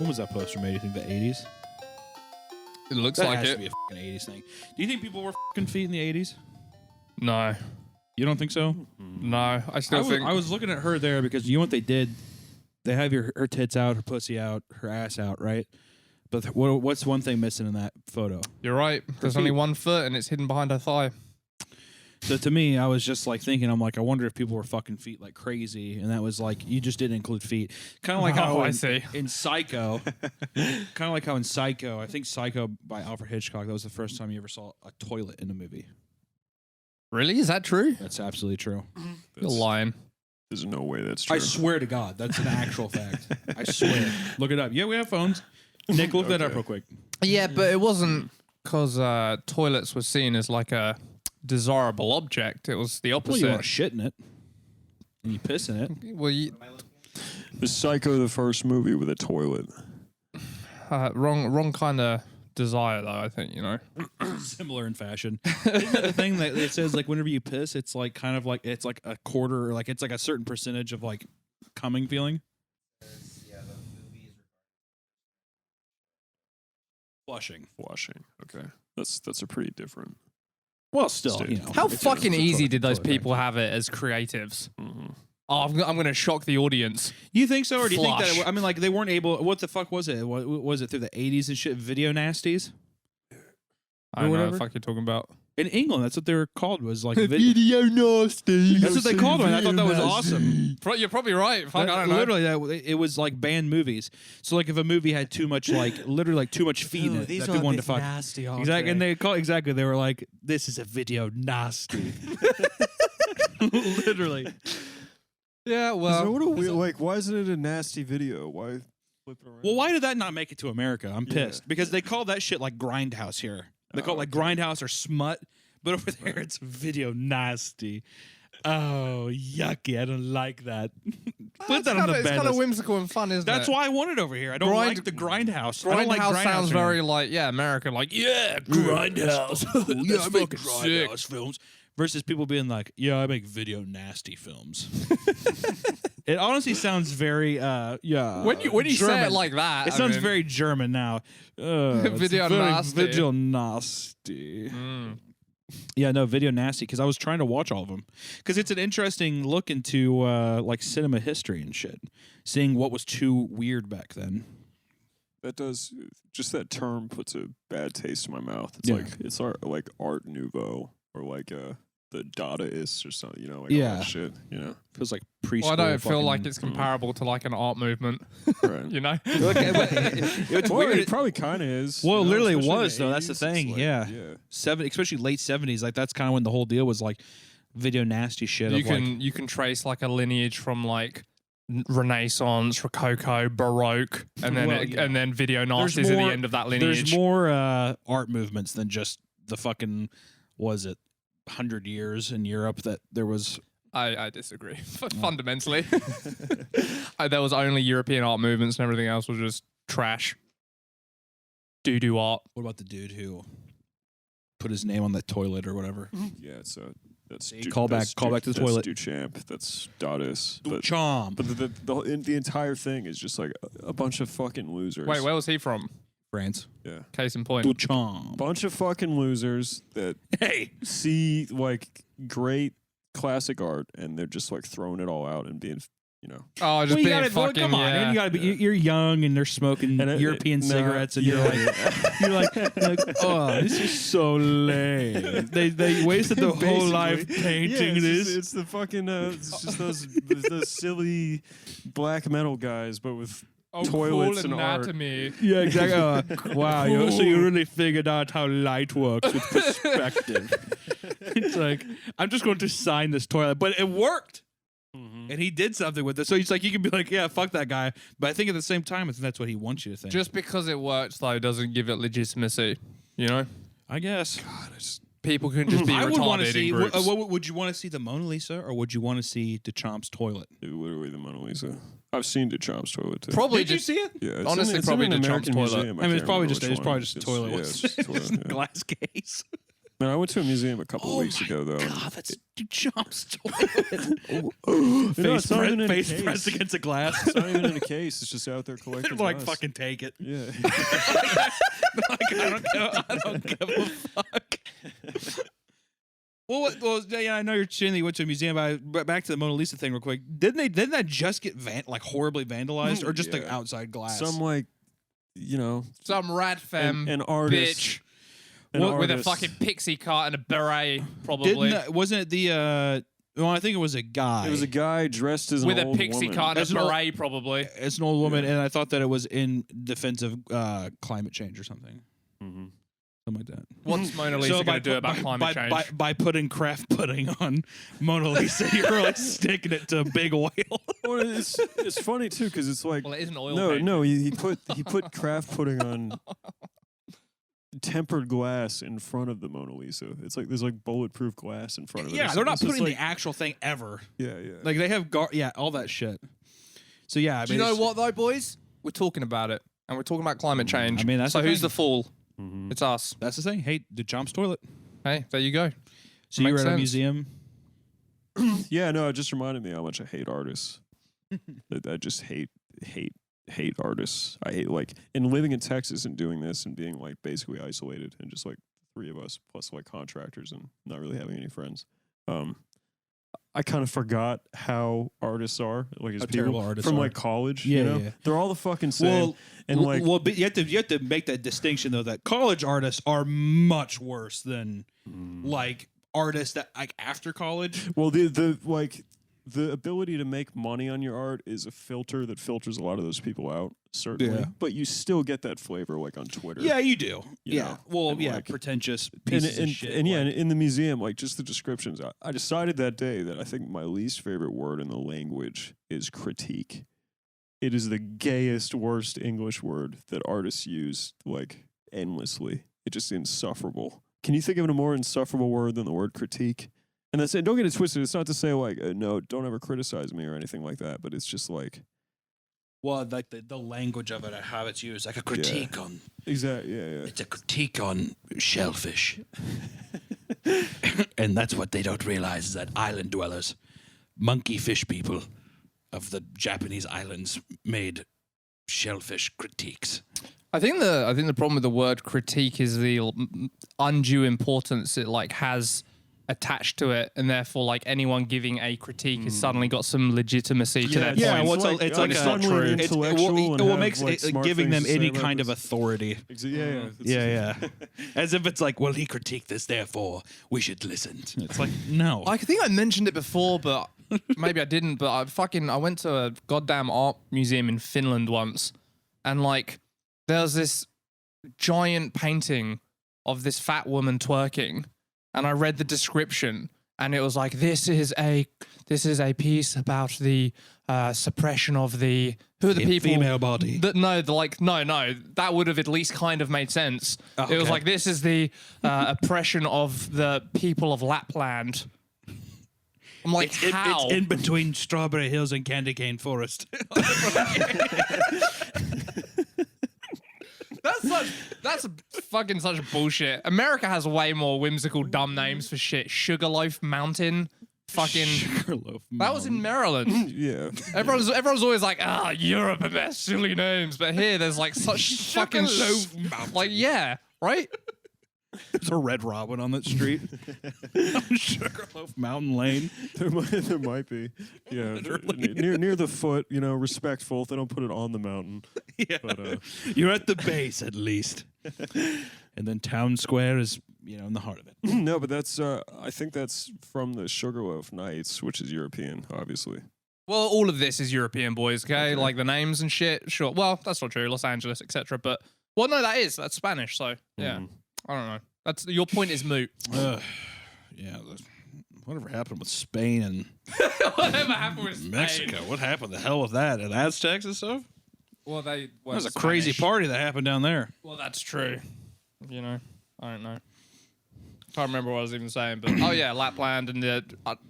When was that poster made? You think the 80s? It looks That like has it. to be a fucking 80s thing. Do you think people were fucking feet in the 80s? No. You don't think so? No. I still think... I was looking at her there because you know what they did? They have her tits out, her pussy out, her ass out, right? But what's one thing missing in that photo? You're right. There's only 1 foot and it's hidden behind her thigh. So to me, I was just like thinking, I'm like, I wonder if people were fucking feet like crazy, and that was like, you just didn't include feet, kind of like how I see. in Psycho, kind of like how in Psycho, I think Psycho by Alfred Hitchcock, that was the first time you ever saw a toilet in a movie. Really? Is that true? That's absolutely true. You're lying. There's no way that's true. I swear to God, that's an actual fact. I swear. Look it up. Yeah, we have phones. Nick, look that up real quick. Yeah, but it wasn't because toilets were seen as like a desirable object. It was the opposite. Well, you want to shit in it, and you piss in it. Well, Is Psycho the first movie with a toilet? wrong kind of desire, though. I think, you know. Similar in fashion. Isn't that the thing that it says like whenever you piss, it's like kind of like it's like a quarter, or like it's like a certain percentage of like coming feeling. Flushing. Okay, that's a pretty different. Well, still, you know. How it's fucking a easy did those toilet people paper. have it as creatives? Mm-hmm. Oh, I'm going to shock the audience. You think so, or do you think Flush. that? I mean, like they weren't able. What the fuck was it? What was it through the 80s and shit? Video nasties I don't know what whatever? the fuck you're talking about. in England. That's what they were called. Was like Video nasty. That's what they called them. I thought that was awesome. You're probably right. Fuck, I don't know. Literally, it was like banned movies. So like if a movie had too much, like literally like too much feet in it, that people wanted to fuck. Nasty all Exactly, day. and they were like, "This is a video nasty." Literally. Yeah, well. what a weird, like, why isn't it a nasty video? Why flip it around? Well, why did that not make it to America? I'm pissed because they call that shit like grindhouse here. They call it like grindhouse or smut, but over there it's video nasty. Oh, yucky! I don't like that. Put that on the bed. It's kind of whimsical and fun, isn't it? That's why I want it over here. I don't like the grindhouse. I don't like Grindhouse grindhouse sounds here. very like, yeah, American. Like, yeah, grindhouse. Yeah, I make fucking sick. grindhouse films. Versus people being like, yeah, I make video nasty films. It honestly sounds very, yeah. When you say German. it like that, It I sounds mean- very German now. It's Video very nasty. Video nasty. Yeah, no, video nasty. Because I was trying to watch all of them. Because it's an interesting look into like cinema history and shit. Seeing what was too weird back then. That does, just that term puts a bad taste in my mouth. It's Yeah. like, it's like Art Nouveau or like the Dadaists or something, you know, like Yeah. all that shit, you know. Feels like preschool. Well, I don't feel fucking- like it's comparable to like an art movement. Right. You know? It's Well, weird. it probably kind of is. Well, it you know, literally especially in was, though. That's the 80s, thing. it's like, Yeah. Especially late 70s. Like, that's kind of when the whole deal was like video nasty shit. You can trace like a lineage from like Renaissance, Rococo, Baroque, and then Well, yeah. and then video There's nasties at the more- end of that lineage. There's more art movements than just the fucking, was it 100 years in Europe that there was. I disagree fundamentally. There was only European art movements, and everything else was just trash. Doo-doo art. What about the dude who put his name on that toilet or whatever? Yeah, it's that's See, call back to the that's toilet. Duchamp, that's Dadaist. But Duchamp. the entire thing is just like a bunch of fucking losers. Wait, where was he from? France. Yeah. Case in point. Duchamp. Bunch of fucking losers that Hey. see like great classic art and they're just like throwing it all out and being, you know. Oh, just Well, you being gotta, fucking. come on, yeah. man. You gotta be. You're young, and they're smoking And European cigarettes, and you're like, oh, this is so lame. They wasted their whole life painting this. It's the fucking it's just those silly black metal guys, but with toilets cool and art. anatomy. Yeah, exactly. Wow, so you really figured out how light works with perspective. It's like, I'm just going to sign this toilet, but it worked. And he did something with it. So he's like, you can be like, yeah, fuck that guy. But I think at the same time, I think that's what he wants you to think. Just because it works, though, doesn't give it legitimacy. You know? I guess. People can just be I would want to retarded see. in groups. Would you want to see the Mona Lisa, or would you want to see Duchamp's toilet? Literally the Mona Lisa. I've seen Duchamp's toilet too. Probably Did you just see it? Yeah, it's honestly, in probably an Duchamp's American toilet. museum. I mean, it's can't probably remember just which it's probably one. just a toilet. Yeah, it's just a It's toilet, in a yeah. glass case. Man, I went to a museum a couple weeks ago, though. God, that's Duchamp's toilet. It's not even in a face case. pressed against a glass. It's not even in a case. It's just out there collecting Like, dust. fucking take it. Yeah. Like, I don't give a fuck. Well, yeah, I know you're saying that you went to a museum, but back to the Mona Lisa thing real quick. Didn't that just get horribly vandalized, or just the outside glass? Some, like, Some rat femme an artist. bitch An with a artist. fucking pixie cart and a beret, probably. Wasn't it the? Well, I think it was a guy. It was a guy dressed as an With a old pixie woman. cart and As a an old- beret, probably. It's an old woman, and I thought that it was in defense of climate change or something. Mhm. Something like that. What's Mona Lisa going to do about climate change? By putting craft pudding on Mona Lisa, you're really sticking it to big oil. Well, it's funny too because it's like Well, it is an oil no paint. no he put craft pudding on tempered glass in front of the Mona Lisa. It's like there's like bulletproof glass in front of it. Yeah, or they're not something. So putting it's the actual thing ever. yeah. Like they have all that shit. So yeah, I Do mean, you know it's- what, though, boys? We're talking about it. And we're talking about climate change. I mean, that's so the who's thing. the fool? Mhm. It's us. That's the thing. Hey, Duchamp's toilet. Hey, there you go. So you were Makes at a sense. museum. Yeah, no, it just reminded me how much I hate artists. I just hate artists. I hate and living in Texas and doing this and being like basically isolated and just like three of us plus like contractors and not really having any friends. I kind of forgot how artists are like as How people terrible artists from are. like college. Yeah, you know? yeah. They're all the fucking same. And like but you have to make that distinction though that college artists are much worse than like artists that like after college. well the ability to make money on your art is a filter that filters a lot of those people out, certainly. Yeah. But you still get that flavor like on Twitter. Yeah, you do. You Yeah. know, Well, and, yeah, like- pretentious And, pieces and, of shit. and yeah, like- in the museum, like just the descriptions, I decided that day that I think my least favorite word in the language is critique. It is the gayest, worst English word that artists use like endlessly. It's just insufferable. Can you think of a more insufferable word than the word critique? And that's it. Don't get it twisted. It's not to say like, no, don't ever criticize me or anything like that. But it's just like, well, like the language of it, how it's used, like a critique on. exactly, yeah. It's a critique on shellfish, and that's what they don't realize is that island dwellers, monkey fish people of the Japanese islands, made shellfish critiques. I think the problem with the word critique is the undue importance it like has attached to it, and therefore like anyone giving a critique has suddenly got some legitimacy to their it's point. well, like- it's like like suddenly true. an intellectual and have, makes like, it smart giving things them to say any about kind of this. authority. Yeah. Yeah. As if it's like, well, he critiqued this, therefore we should listen. It's like, no. I think I mentioned it before, but maybe I didn't. But I went to a goddamn art museum in Finland once, and like there's this giant painting of this fat woman twerking, and I read the description, and it was like this is a piece about the suppression of the who are the people female body. no that would have at least kind of made sense. It was okay. like this is the oppression of the people of Lapland. I'm like, how? It's in between Strawberry Hills and Candy Cane Forest. That's fucking such bullshit. America has way more whimsical dumb names for shit. Sugarloaf Mountain. Fucking Sugarloaf that was in Maryland. Yeah. Everyone's always like, Europe and their silly names, but here there's like such fucking Sugarloaf Mountain. like yeah, right? There's a Red Robin on that street. Sugarloaf Mountain Lane. There might be. Yeah. near the foot, respectful. They don't put it on the mountain. Yeah. But, You're at the base at least. And then Town Square is, in the heart of it. no, but that's, I think that's from the Sugarloaf Nights, which is European, obviously. Well, all of this is European, boys. Okay, like the names and shit. Sure. Well, that's not true. Los Angeles, etc. But well, no, that's Spanish. So yeah, I don't know. That's your point is moot. Yeah. Whatever happened with Spain and Whatever happened with Spain? Mexico? What happened the hell with that? And Aztecs and stuff? Well, they That was a crazy party that happened down there. Well, that's true. I don't know. Can't remember what I was even saying, but oh yeah, Lapland and the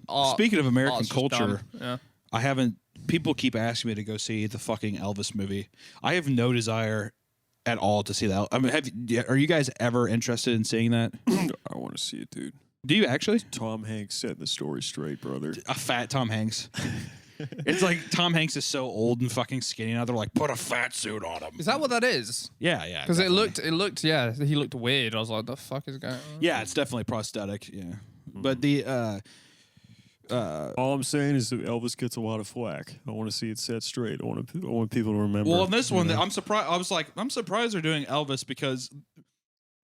art. Speaking of American art's just culture, dumb. Yeah. people keep asking me to go see the fucking Elvis movie. I have no desire at all to see that. I mean, are you guys ever interested in seeing that? I want to see it, dude. Do you actually? Tom Hanks setting the story straight, brother. A fat Tom Hanks. It's like Tom Hanks is so old and fucking skinny now. They're like, put a fat suit on him. Is that what that is? Yeah. Because it looked, yeah, he looked weird. I was like, the fuck is going on? Yeah, it's definitely prosthetic. Yeah, but the all I'm saying is that Elvis gets a lot of flack. I want to see it set straight. I want people to remember. well, in this one, I'm surprised. I was like, I'm surprised they're doing Elvis because.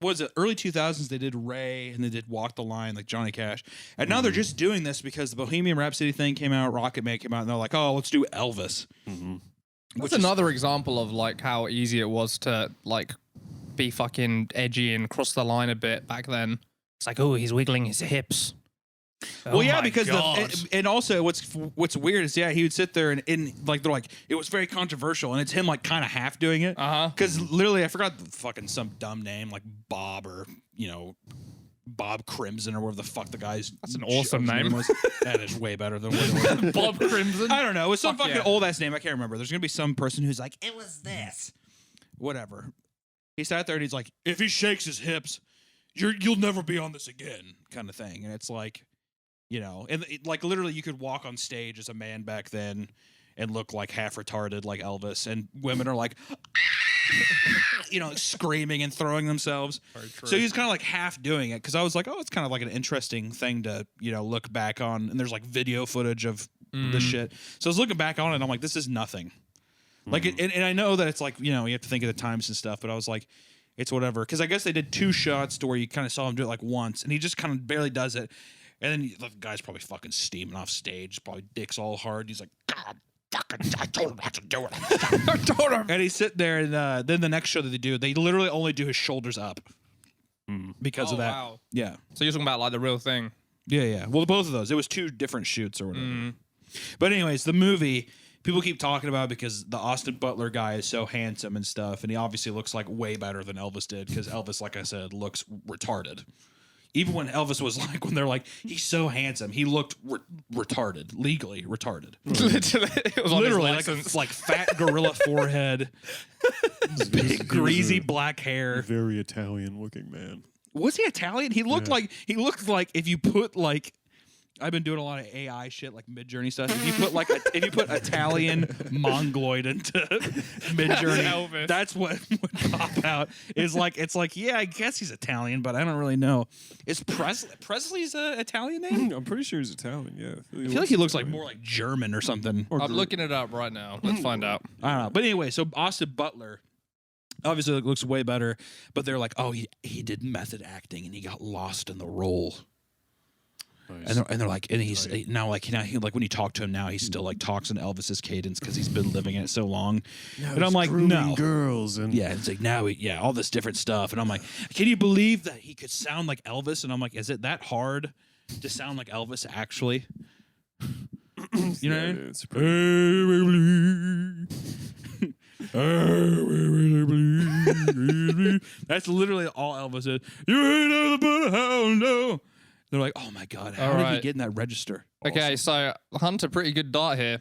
Was it early 2000s? They did Ray and they did Walk the Line, like Johnny Cash, and now they're just doing this because the Bohemian Rhapsody thing came out, Rocket Man came out, and they're like, oh, let's do Elvis. That's another example of like how easy it was to like be fucking edgy and cross the line a bit back then. It's like, oh, he's wiggling his hips. Well, yeah, because God. and also what's weird is he would sit there and like they're like it was very controversial and it's him like kind of half doing it because literally I forgot the fucking some dumb name like Bob or Bob Crimson or whatever the fuck the guy's. That's an awesome name. Was. That is way better than what it was. Bob Crimson. I don't know. It was some fucking yeah. old ass name. I can't remember. There's gonna be some person who's like it was this, whatever. He sat there and he's like, if he shakes his hips, you'll never be on this again, kind of thing. And it's like. You know, and like literally, you could walk on stage as a man back then and look like half retarded, like Elvis, and women are like, screaming and throwing themselves. So he's kind of like half doing it because I was like, oh, it's kind of like an interesting thing to look back on. And there's like video footage of this shit. So I was looking back on it, and I'm like, this is nothing. Like, and I know that it's like you have to think of the times and stuff, but I was like. It's whatever. Because I guess they did 2 shots to where you kind of saw him do it like once, and he just kind of barely does it. And then the guy's probably fucking steaming off stage, probably dicks all hard. He's like, God, fucking, I told him not to do it. I told him. And he's sitting there, and then the next show that they literally only do his shoulders up because of that. Wow. Yeah. So you're talking about like the real thing? Yeah. Well, both of those. It was 2 different shoots or whatever. But anyways, the movie, people keep talking about it because the Austin Butler guy is so handsome and stuff, and he obviously looks like way better than Elvis did because Elvis, like I said, looks retarded. Even when Elvis was like, when they're like, he's so handsome, he looked retarded, legally retarded. It was literally like fat gorilla forehead, big greasy black hair. Very Italian looking man. Was he Italian? He looked like if you put like. I've been doing a lot of AI shit like Midjourney stuff. If you put Italian Mongoloid into Midjourney, that's what would pop out. It's like yeah, I guess he's Italian, but I don't really know. Is Presley's Italian name? I'm pretty sure he's Italian. Yeah, I feel like he looks like more like German or something. I'm looking it up right now. Let's find out. I don't know, but anyway, so Austin Butler. Obviously, it looks way better, but they're like, oh, he did method acting and he got lost in the role. Nice. And they're like, and he's now like when you talk to him now, he still like talks in Elvis's cadence because he's been living in it so long. Now and I'm like, no, girls and it's like now all this different stuff. And I'm like, can you believe that he could sound like Elvis? And I'm like, is it that hard to sound like Elvis actually? You know, it's that's literally all Elvis is. You ain't never but a hound, no. They're like, oh my God, how did he get in that register? Okay, so Hunter, pretty good dot here.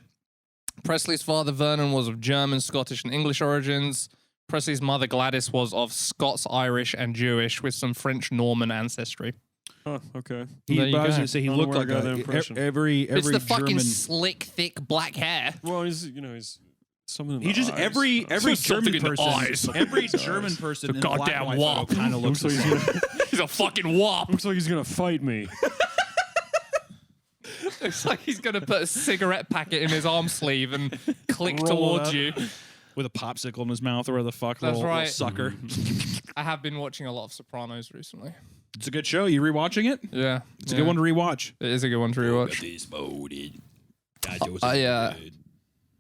Presley's father, Vernon, was of German, Scottish, and English origins. Presley's mother, Gladys, was of Scots, Irish, and Jewish with some French Norman ancestry. Oh, okay. I was going to say he looked like every it's the fucking German... slick, thick black hair. Well, he's something. He just eyes. every German person, every German person, the goddamn wop kind of looks like he's a fucking wop. Looks like he's gonna fight me. Looks like he's gonna put a cigarette packet in his arm sleeve and click towards you with a popsicle in his mouth or the fuck. That's right, little sucker. I have been watching a lot of Sopranos recently. It's a good show. You rewatching it? Yeah, it's a good one to rewatch. It is a good one to rewatch.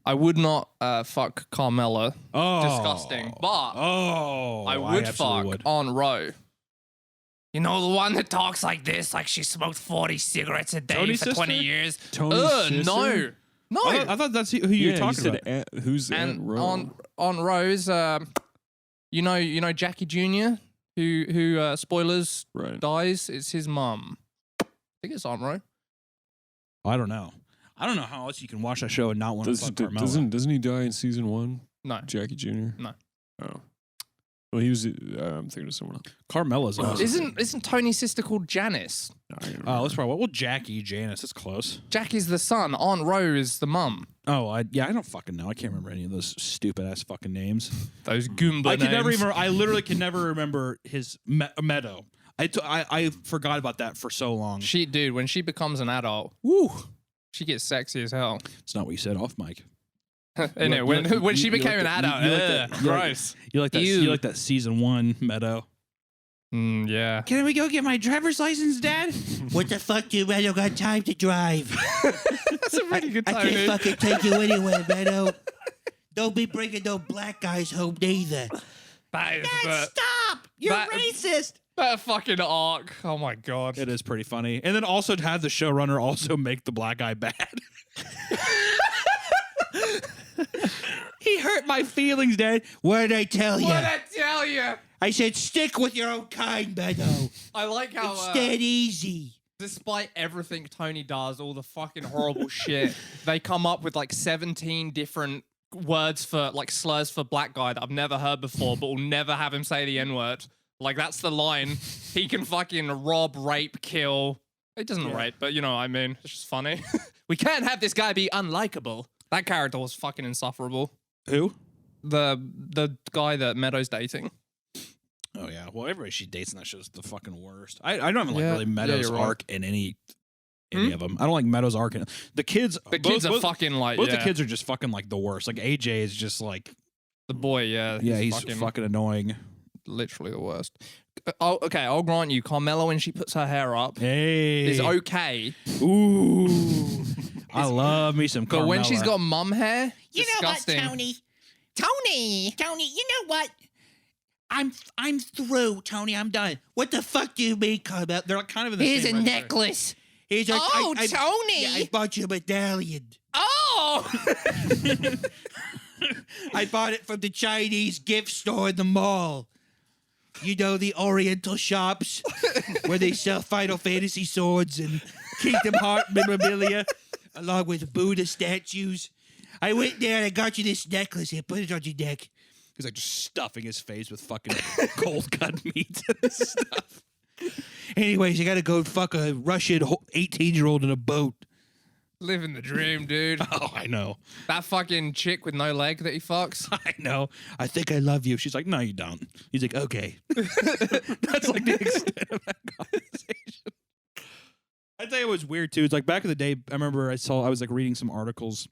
I would not fuck Carmela. Oh. Disgusting. But I would fuck on Roe. You know, the one that talks like this, like she smoked 40 cigarettes a day Tony's for sister? 20 years. Tony's sister? No. No. I thought that's who you're talking about. Who's and Roe? on Rose, you know Jackie Jr., who spoilers, dies? It's his mum. I think it's Aunt Roe. I don't know. I don't know how else you can watch that show and not want to fuck Carmela. Doesn't he die in season 1? No. Jackie Jr.? No. Oh. Well, he was. I'm thinking of someone else. Carmela's awesome. Isn't Tony's sister called Janice? Oh, that's probably well, Jackie, Janice. That's close. Jackie's the son. Aunt Rose is the mum. Oh, I don't fucking know. I can't remember any of those stupid ass fucking names. Those Goomba I can never names. even. I literally can never remember his Meadow. I forgot about that for so long. Dude, when she becomes an adult, Woo. she gets sexy as hell. It's not what you said off mic. When she became an adult, gross. You like that? Ew. You like that season 1 Meadow? Yeah. Can we go get my driver's license, Dad? What the fuck, you Meadow? Got time to drive? That's a pretty good I time, can't fucking take you anywhere, Meadow. Don't be bringing no black guys home neither. Stop! You're racist. That fucking arc. Oh my god. It is pretty funny, and then also to have the showrunner also make the black guy bad. He hurt my feelings, Dad. What did I tell you? What'd I tell you? I said stick with your own kind, Meadow. I like how It's dead easy. despite everything Tony does, all the fucking horrible shit, they come up with like 17 different words for like slurs for black guy that I've never heard before, but will never have him say the N-word. Like that's the line. He can fucking rob, rape, kill. He doesn't rape, but you know what I mean. It's just funny. We can't have this guy be unlikable. That character was fucking insufferable. Who? The guy that Meadow's dating. Oh yeah. Well, everybody she dates in that show is the fucking worst. I don't even like Yeah. really Meadows' Yeah, you're right. arc in any of them. I don't like Meadows' arc in the kids. The kids are fucking like both the kids are just fucking like the worst. Like AJ is just like the boy. Yeah, he's fucking annoying. Literally the worst. Oh, okay, I'll grant you, Carmela when she puts her hair up Hey. is okay. Ooh. I love me some Carmela. But when she's got mum hair, You disgusting. know what, Tony? Tony, you know what? I'm through, Tony. I'm done. What the fuck do you mean, Carmel? They're like kind of in the Here's a same register. necklace. Here's a, Oh, I- Tony! Yeah, I bought you a medallion. Oh! I bought it from the Chinese gift store in the mall. You know, the Oriental shops where they sell Final Fantasy swords and Kingdom Heart memorabilia, along with Buddha statues. I went there and I got you this necklace here. Put it on your neck. He's like just stuffing his face with fucking cold cut meat and stuff. Anyways, you gotta go fuck a Russian 18-year-old in a boat. Living the dream, dude. Oh, I know. That fucking chick with no leg that he fucks. I know. I think I love you. She's like, no, you don't. He's like, okay. That's like the extent of that conversation. I tell you what was weird too. It's like back in the day, I remember I was like reading some articles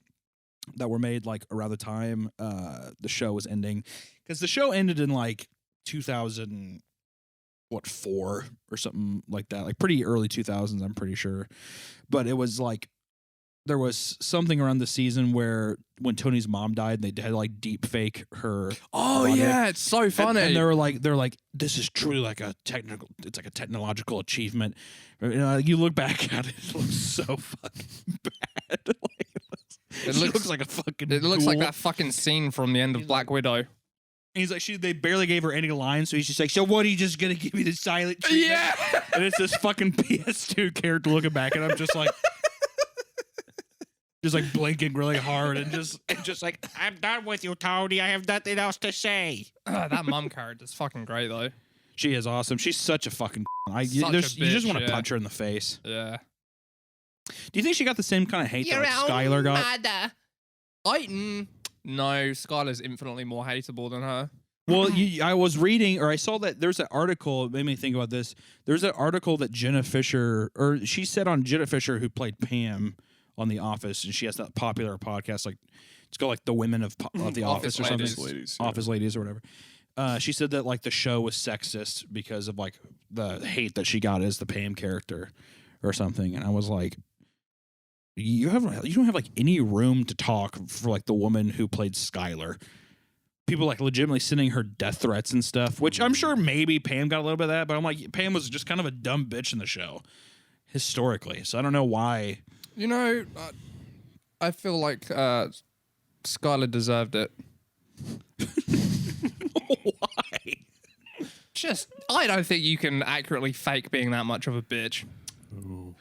that were made like around the time the show was ending. Because the show ended in like 2004 or something like that. Like pretty early 2000s, I'm pretty sure. But it was like there was something around the season where when Tony's mom died, they had like deep fake her. Oh on it. yeah, it's so funny. And they're like, this is truly like it's like a technological achievement. You know, you look back at it, it looks so fucking bad. It looks like a fucking. It looks like ghoul. that fucking scene from the end of Black Widow. And he's like, they barely gave her any lines, so he's just like, so what? Are you just gonna give me the silent treatment? Yeah. And it's this fucking PS2 character looking back, and I'm just like. Just like blinking really hard and just like, I'm done with you, Tony. I have nothing else to say. That mum character's fucking great though. She is awesome. She's such a fucking. You Such a just want bitch, to yeah. punch her in the face. Yeah. Do you think she got the same kind of hate that like, Skylar got? No, Skylar's infinitely more hateable than her. Well, I was reading, or I saw that there's an article. It made me think about this. There's an article that Jenna Fisher, or she said on Jenna Fisher, who played Pam on The Office, and she has that popular podcast, like it's called like the Women of The Office or something, Ladies, yeah. Office Ladies or whatever. She said that like the show was sexist because of like the hate that she got as the Pam character or something, and I was like, you don't have like any room to talk for like the woman who played Skylar. People like legitimately sending her death threats and stuff, which I'm sure maybe Pam got a little bit of that, but I'm like, Pam was just kind of a dumb bitch in the show historically, so I don't know why. You know, I feel like Skylar deserved it. Why? Just, I don't think you can accurately fake being that much of a bitch.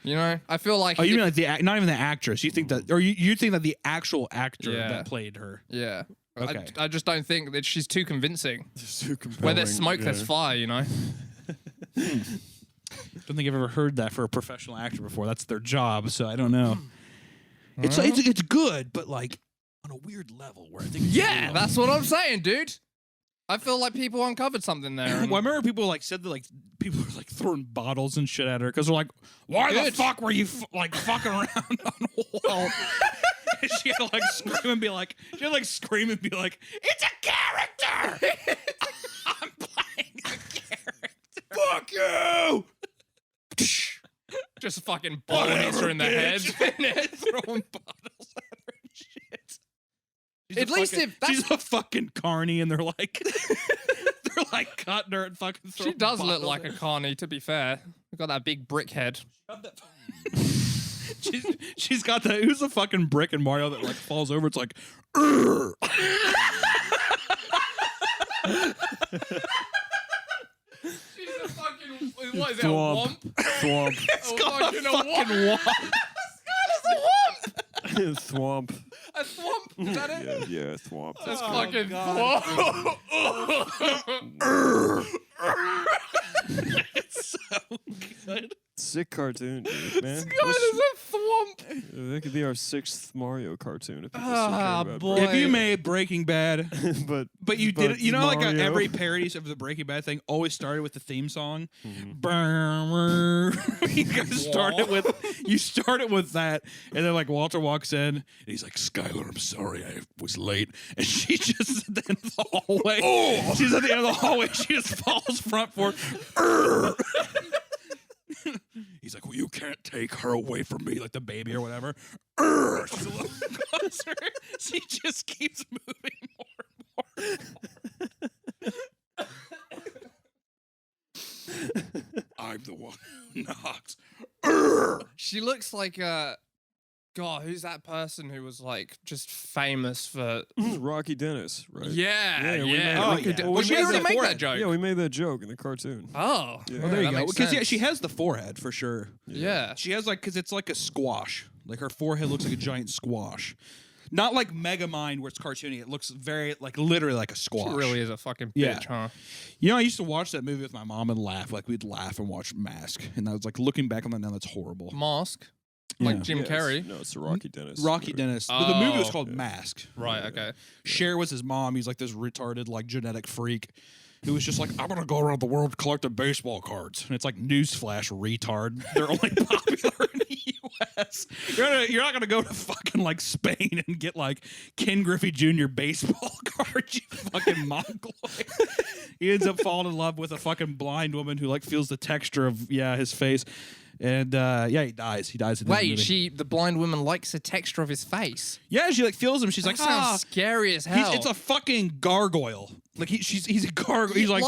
You know, I feel like. Oh, you mean like not even the actress? You think that, or you think that the actual actor Yeah. that played her? Yeah. Okay. I just don't think that she's too convincing. It's too Where there's compelling, smoke, there's yeah. fire, you know? Don't think I've ever heard that for a professional actor before. That's their job, so I don't know. It's good, but like on a weird level where I think it's Yeah, real. that's what I'm saying, dude. I feel like people uncovered something there. Well, and- I remember people like said that like people were like throwing bottles and shit at her because they're like, "Why the Good. fuck were you like fucking around on the wall?" And she had to like scream and be like, "It's a character. I'm playing a character. Fuck you." just fucking bodies her in the head. Throwing bottles at her and shit. At least if that's- she's a fucking carny, and they're like, they're like cutting her and fucking. She throwing does look bottles like at a carny, to be fair. Got that big brick head. she's got that. Who's the fucking brick in Mario that like falls over? It's like, "Urgh." She's a fucking, what is it, Thwomp. Thwomp. It's got a fucking womp. Thwomp. A thwomp? Is that it? Yeah, thwomp. That's Oh, fucking God. thwomp. It's so good. Sick cartoon, dude, man. God, is a thwomp. That could be our 6th Mario cartoon if people Ah, still care boy. about If you made Breaking Bad, Breaking Bad. but you did it, you know, like Mario. every parodies of the Breaking Bad thing always started with the theme song. You started with that, and then like Walter walks in, and he's like, "Skylar, I'm sorry, I was late," and she just at the end of the hallway. Oh, she's at the end of the hallway. She just falls front for. He's like, "Well, you can't take her away from me, like the baby or whatever." She's a little closer. She just keeps moving more and more. I'm the one who knocks. She looks like God, who's that person who was like just famous for? Rocky Dennis, right? Yeah, Yeah, we made- yeah. Oh, Rocky yeah. Did- Well, well, she she has already that made forehead. that joke. Yeah, we made that joke in the cartoon. Oh, Yeah. Well, there you that go. makes Because yeah, sense. she has the forehead for sure. Yeah. She has like, because it's like a squash. Like her forehead looks like a giant squash. Not like Megamind where it's cartoony. It looks very like literally like a She squash. really is a fucking Yeah. bitch, huh? You know, I used to watch that movie with my mom and laugh. Like we'd laugh and watch Mask, and I was like looking back on that now. That's horrible. Mask, Yeah. like Jim Yeah, it's- Carrey. No, it's the Rocky Dennis. Rocky movie. Dennis. The movie was Oh. called Mask. Right. Okay. Cher was his mom. He's like this retarded, like genetic freak who was just like, "I'm gonna go around the world collecting baseball cards." And it's like, newsflash, retard. They're only popular in the U.S. You're not gonna go to fucking like Spain and get like Ken Griffey Jr. baseball cards, you fucking mongoloid. He ends up falling in love with a fucking blind woman who like feels the texture of his face. And he dies. He dies in the Wait, movie. the blind woman likes the texture of his face. Yeah, she like feels him. She's That like, sounds scary as hell. It's a fucking gargoyle. Like he's a gargoyle. He's like,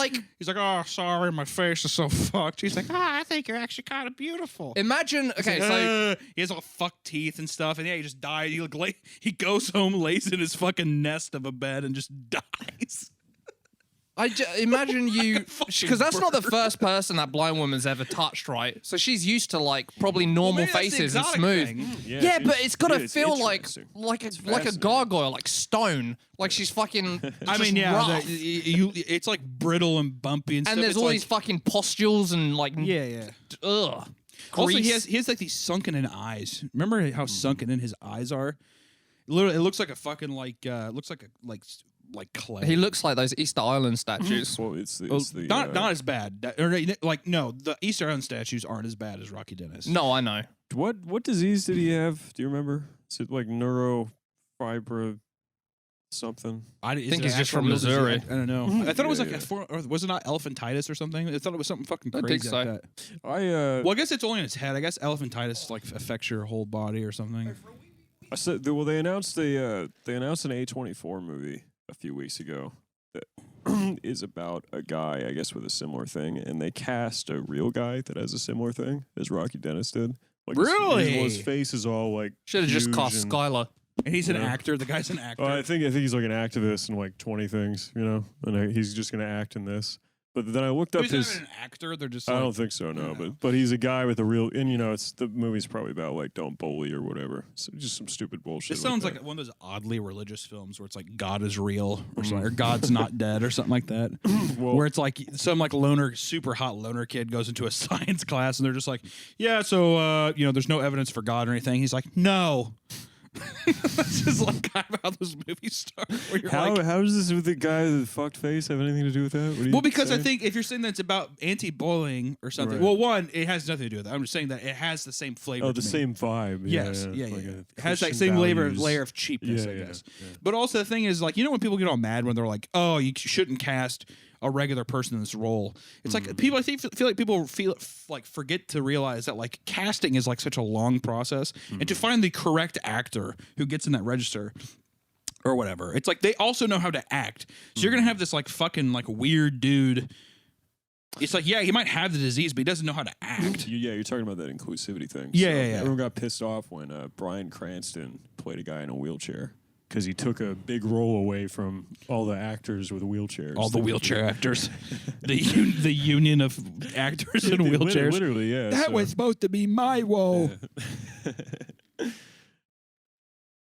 "Oh, sorry, my face is so fucked." She's like, I think you're actually kind of beautiful. Imagine. Okay, He's so like, he has all fucked teeth and stuff, and he just dies. He goes home, lays in his fucking nest of a bed, and just dies. Imagine you, fucking because that's not the bird. first person that blind woman's ever touched, right? So she's used to like probably normal Maybe that's the faces and exotic smooth. thing. Yeah, but it's got to it's feel like interesting. like a fascinating. gargoyle, like stone, like she's fucking. I just mean, yeah, rough. it's like brittle and bumpy and stuff. And there's It's all like, these fucking pustules and like yeah. ugh. Also, he Grease. has like these sunken in eyes. Remember how sunken in his eyes are? Literally, it looks like a fucking like clay. He looks like those Easter Island statues. Well, it's the, not as bad. No, the Easter Island statues aren't as bad as Rocky Dennis. No, I know. what disease did he have? Do you remember? Is it like neurofibra something? I think he's just from Missouri. I don't know. I thought it was Yeah, like yeah. or was it not elephantitis or something? I thought it was something fucking I crazy think like so. that. Well, I guess it's only in his head. I guess elephantitis like affects your whole body or something. I said they announced an A24 movie a few weeks ago that is about a guy, I guess, with a similar thing, and they cast a real guy that has a similar thing as Rocky Dennis did. Like Really? his face is all like Should have just huge cast and- Skylar. And he's an Yeah. actor. The guy's an actor. I think he's like an activist in like 20 things, and he's just gonna act in this. But then I looked up He's his. not even an actor. They're just. I Like, don't think so, no. No. But he's a guy with a real, and it's the movie's probably about like don't bully or whatever. So just some stupid bullshit. This sounds like that. one of those oddly religious films where it's like God is real or something, or God's not dead or something like that. Well- where it's like some like loner, super hot loner kid goes into a science class and they're just like, yeah, so there's no evidence for God or anything. He's like, no. This is like kind of how those movies start. Where you're like, How does this with the guy with the fucked face have anything to do with that? What are you well, because I saying? think if you're saying that it's about anti-bullying or something, Right. well, one, it has nothing to do with that. I'm just saying that it has the same flavor. Oh, to the me. same vibe. Yes, yeah. yeah. Like a It has that Christian same values. layer of cheapness, Yeah, I yeah, guess. yeah. But also the thing is, like, when people get all mad when they're like, "Oh, you shouldn't cast a regular person in this role," it's like people. I think feel like people forget to realize that like casting is like such a long process, and to find the correct actor who gets in that register. Or whatever. It's like they also know how to act. So you're gonna have this like fucking like weird dude. It's like, yeah, he might have the disease, but he doesn't know how to act. You're talking about that inclusivity thing. Yeah, So yeah, yeah. Everyone got pissed off when Bryan Cranston played a guy in a wheelchair because he took a big role away from all the actors with wheelchairs. All the wheelchair actors, the union of actors in Literally, wheelchairs. Literally, yeah. That so- was supposed to be my role.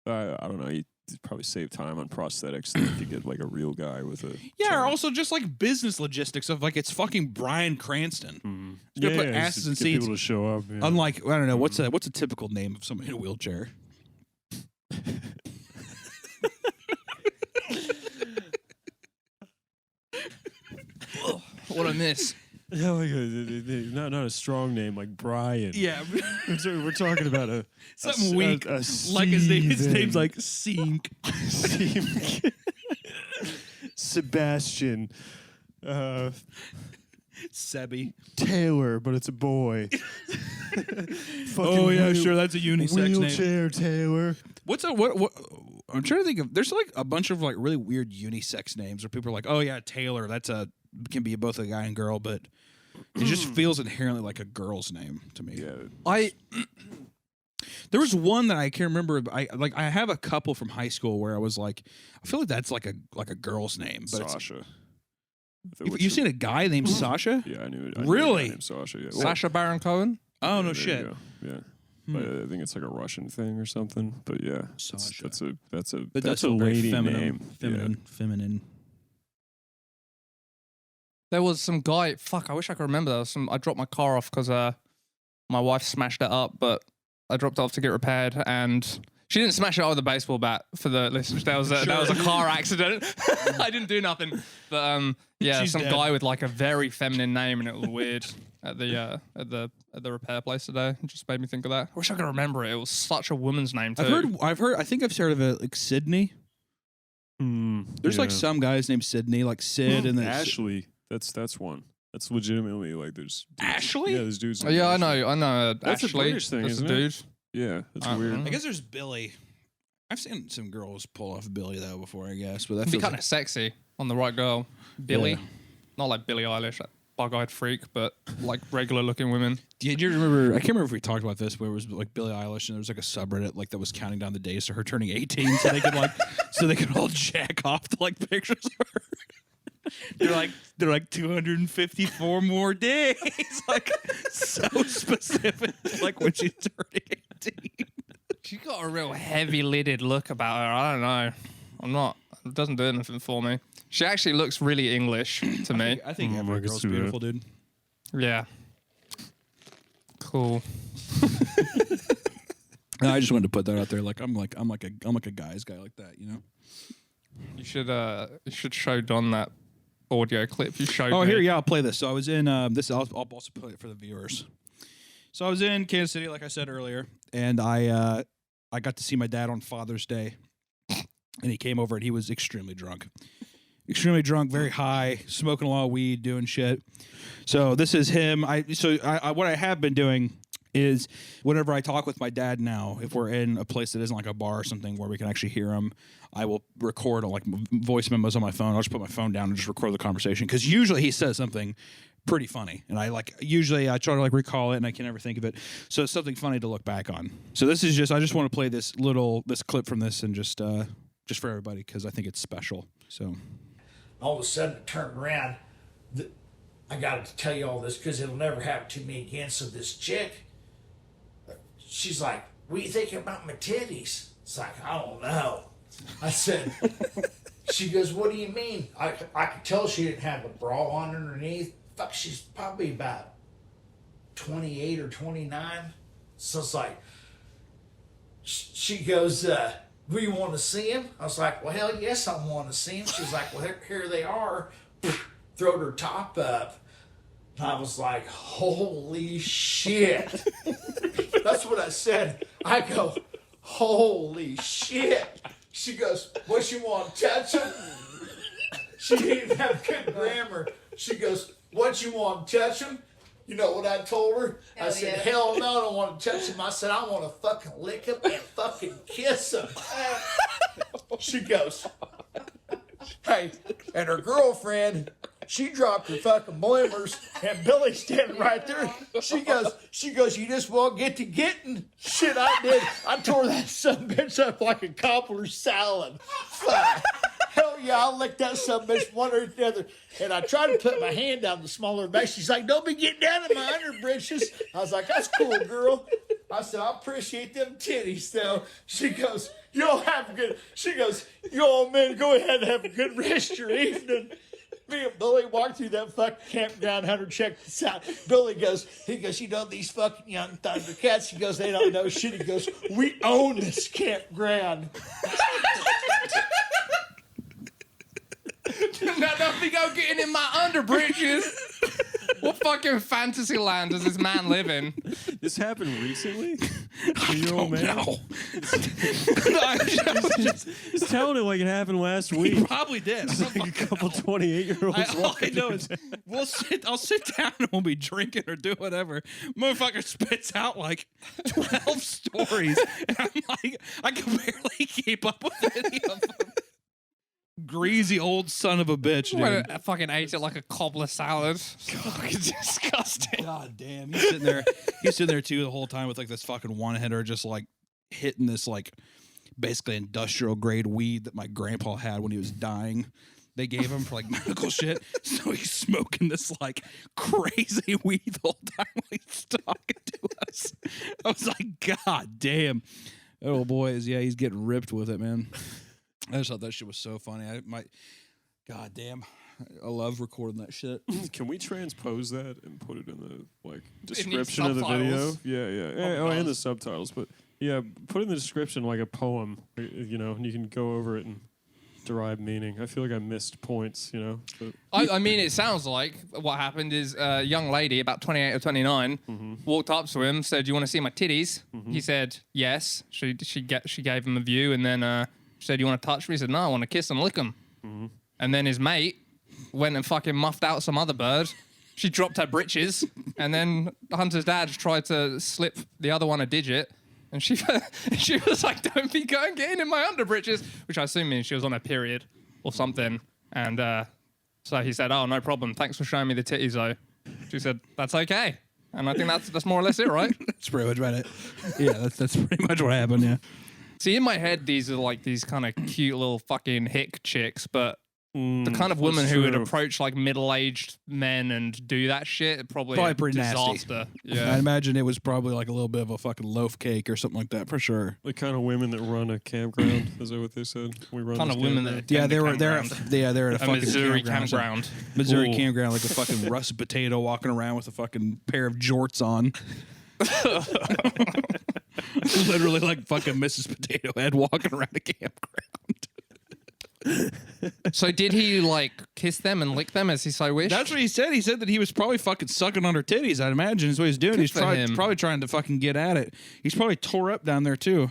I don't know. You probably save time on prosthetics than if you get like a real guy with a. Yeah, or chair. also just like business logistics of like it's fucking Bryan Cranston. Mhm. He's gonna put just asses in get people seats. to show up. Yeah. Unlike I don't know what's a typical name of somebody in a wheelchair. What I miss. Yeah, like not a strong name like Brian. Yeah, We're talking about something weak. a Like his name's Steven. like Sink. Sebastian. Sebby. Taylor, but it's a boy. Oh yeah, sure. That's a unisex name. Wheelchair Taylor. What's a what? I'm trying to think of. There's like a bunch of like really weird unisex names where people are like, oh yeah, Taylor. That's can be both a guy and girl, but it just feels inherently like a girl's name to me. Yeah. There was one that I can't remember. I have a couple from high school where I was like, I feel like that's like a girl's name. But Sasha. you've seen a guy named Sasha? Yeah, I knew it. Really? Named Sasha. Yeah. Sasha Baron Cohen? Oh no there shit. you go. Yeah. But I think it's like a Russian thing or something. But yeah, Sasha. that's a But that's a feel very lady feminine. name. Feminine. There was some guy. Fuck, I wish I could remember. There was some. I dropped my car off because my wife smashed it up, but I dropped it off to get repaired, and she didn't smash it up with a baseball bat. For the listeners, that was a car accident. I didn't do nothing. But yeah, She's some dead. guy with like a very feminine name, and it was weird at the repair place today. It just made me think of that. I wish I could remember it. It was such a woman's name too. I've heard. I think I've heard of it like Sydney. There's like some guys named Sydney, like Sid, and then Ashley. That's one. That's legitimately like there's Ashley? Yeah, there's dudes. Oh, yeah, I named know. Ashley. That's That's a British thing, That's isn't a it? dude. Yeah, that's I don't weird. know. I guess there's Billy. I've seen some girls pull off Billy though before, I guess, but that It'd be feels kind like, of sexy on the right girl. Billy. Yeah. Not like Billie Eilish, that bug-eyed freak, but like regular-looking women. Yeah, do you remember? I can't remember if we talked about this, but it was like Billie Eilish, and there was like a subreddit like that was counting down the days to her turning 18, so they could like, so they could all jack off to like pictures of her. They're like 254 more days, like so specific, like when she's turning 18. She got a real heavy-lidded look about her. I don't know. I'm not. It doesn't do anything for me. She actually looks really English to me. I think I every can girl's see that. beautiful, dude. Yeah. Cool. No, I just wanted to put that out there. Like I'm like a guy's guy like that, you know. You should show Don that audio clip you showed Oh, me. here, yeah, I'll play this. So I was in this. I'll also play it for the viewers. So I was in Kansas City, like I said earlier, and I got to see my dad on Father's Day, and he came over and he was extremely drunk, very high, smoking a lot of weed, doing shit. So this is him. What I have been doing is whenever I talk with my dad now, if we're in a place that isn't like a bar or something where we can actually hear him, I will record like voice memos on my phone. I'll just put my phone down and just record the conversation because usually he says something pretty funny, and I try to like recall it and I can never think of it. So it's something funny to look back on. So this is I just want to play this clip from this and just for everybody because I think it's special. So All of a sudden it turned around. I got to tell you all this because it'll never happen to me again. So this chick, she's like, what are you thinking about my titties? It's like, I don't know. I said, she goes, what do you mean? I could tell she didn't have a bra on underneath. Fuck, she's probably about 28 or 29. So it's like, she goes, do you want to see him? I was like, well, hell yes, I want to see him. She's like, well, here they are. Throwed her top up. And I was like, holy shit. That's what I said. I go, holy shit. She goes, what, you want to touch him? She didn't have good grammar. She goes, what, you want to touch him? You know what I told her? I said, hell no, I don't want to touch him. I said, I want to fucking lick him and fucking kiss him. She goes, hey, and her girlfriend, she dropped her fucking bloomers, and Billy's standing right there. She goes, you just won't get to getting. Shit, I did. I tore that son bitch up like a cobbler salad. Fuck. Hell yeah, I'll lick that son bitch one or the other. And I tried to put my hand down the smaller back. She's like, don't be getting down in my underbritches. I was like, that's cool, girl. I said, I appreciate them titties, though. She goes, you'll have a good, she goes, you all men, go ahead and have a good rest of your evening. Me and Billy walked through that fucking campground, Hunter checked this out. Billy goes, you know these fucking young Thundercats? He goes, they don't know shit. He goes, we own this campground. Now don't be go getting in my underbridges. What fucking fantasy land does this man live in? This happened recently? Your old man? No. He's telling it like it happened last He week. probably did. It's like a couple 28-year-olds All I walking know through is I'll sit down and we'll be drinking or do whatever. Motherfucker spits out like 12 stories. And I'm like, I can barely keep up with any of them. Greasy old son of a bitch, dude. I fucking ate it like a cobbler salad. Fucking disgusting. God damn. He's sitting there too the whole time with like this fucking one hitter just like hitting this like basically industrial grade weed that my grandpa had when he was dying. They gave him for like medical shit. So he's smoking this like crazy weed the whole time while he's talking to us. I was like, God damn. That old boy is, he's getting ripped with it, man. I just thought that shit was so funny. God damn. I love recording that shit. Can we transpose that and put it in the like needs description of the video? subtitles. Yeah. Oh, and the subtitles. But yeah, put in the description like a poem, you know, and you can go over it and derive meaning. I feel like I missed points, you know. But I mean, it sounds like what happened is a young lady, about 28 or 29, walked up to him, said, "Do you want to see my titties?" He said, "Yes." She gave him a view, and then she said, "You want to touch me?" He said, "No, I want to kiss and lick him." And then his mate went and fucking muffed out some other bird. She dropped her britches, and then Hunter's dad tried to slip the other one a digit. And she was like, "Don't be going getting in my underbritches," which I assume means she was on her period or something. And so he said, "Oh, no problem. Thanks for showing me the titties, though." She said, "That's okay." And I think that's more or less it, right? That's pretty much right. Yeah, that's pretty much what happened, yeah. See, in my head, these are like these kind of cute little fucking hick chicks, but the kind of women who would approach like middle-aged men and do that shit, probably pretty disaster. nasty. I imagine it was probably like a little bit of a fucking loaf cake or something like that for sure. the kind of women that run a campground, is that what they said? We run Kind this of women campground. that Yeah, attend they're the campground. at a A fucking Missouri campground. campground. Missouri Ooh. campground, like a fucking russet potato walking around with a fucking pair of jorts on. Literally like fucking Mrs. Potato Head walking around a campground. So did he like kiss them and lick them as he so wished? That's what he said. He said that he was probably fucking sucking on her titties, I'd imagine is what he's doing. Good He's for probably, him. probably trying to fucking get at it. He's probably tore up down there too.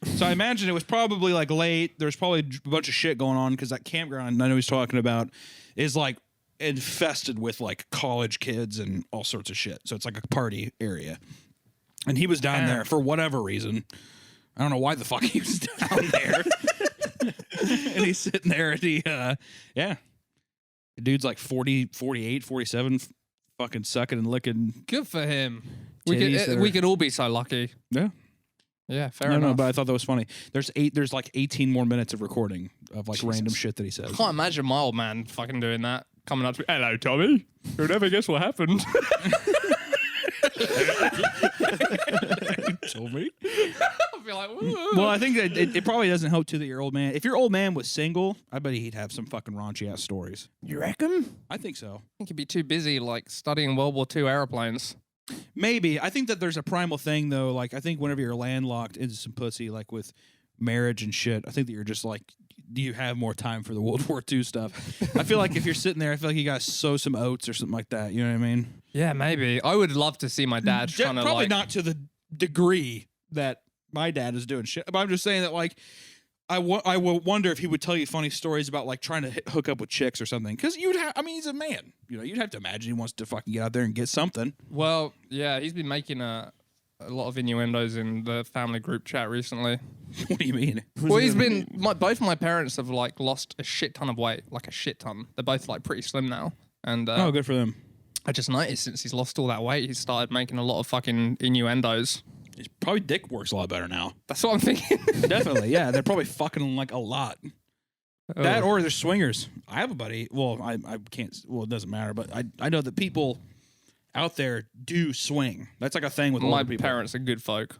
So I imagine it was probably like late. There's probably a bunch of shit going on because that campground I know he's talking about is like infested with like college kids and all sorts of shit. So it's like a party area. And he was down there for whatever reason. I don't know why the fuck he was down there. And he's sitting there and the dude's like 40, 48, 47 fucking sucking and licking. Good for him. Titties We could all be so lucky. Yeah. Yeah, fair No, enough. but I thought that was funny. There's like 18 more minutes of recording of like random shit that he says. I can't imagine my old man fucking doing that. coming up to me, hello, Tommy. You'll never guess what happened. Told me. I'll be like, whoa. Well, I think that it probably doesn't help too that your old man. If your old man was single, I bet he'd have some fucking raunchy ass stories. You reckon? I think so. I think he'd be too busy like studying World War II airplanes. Maybe. I think that there's a primal thing though. Like I think whenever you're landlocked into some pussy, like with marriage and shit, I think that you're just like, do you have more time for the World War II stuff? I feel like if you're sitting there, I feel like you gotta sow some oats or something like that. You know what I mean? Yeah, maybe. I would love to see my dad trying to Probably like. not to the degree that my dad is doing shit. But I'm just saying that like I will wonder if he would tell you funny stories about like trying to hook up with chicks or something. Because you'd have, I mean, he's a man. You know, you'd have to imagine he wants to fucking get out there and get something. Well, yeah, he's been making a lot of innuendos in the family group chat recently. What do you mean? Well, he's been. Both my parents have like lost a shit ton of weight, like a shit ton. They're both like pretty slim now, and Oh, good for them. I just noticed since he's lost all that weight, he's started making a lot of fucking innuendos. His probably dick works a lot better now. That's what I'm thinking. Definitely, yeah. They're probably fucking like a lot. That or they're swingers. I have a buddy. Well, I can't. Well, it doesn't matter. But I know that people out there do swing. That's like a thing with my older people. parents are good folk.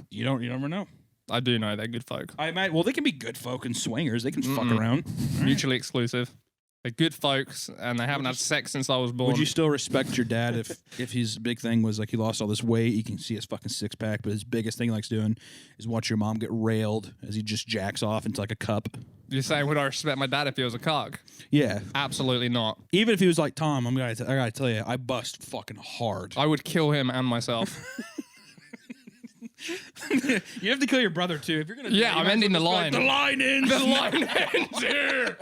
You never know. I do know they're good folk. I imagine. Well, they can be good folk and swingers. They can fuck around. Mutually exclusive. They're good folks, and they haven't had sex since I was born. Would you still respect your dad if his big thing was like he lost all this weight? You can see his fucking six pack, but his biggest thing he likes doing is watch your mom get railed as he just jacks off into like a cup. You're saying would I respect my dad if he was a cock? Yeah, Absolutely not. even if he was like Tom, I gotta tell you, I bust fucking hard. I would kill him and myself. You have to kill your brother too if you're gonna. Yeah, I'm ending the line. The line ends. The line ends here.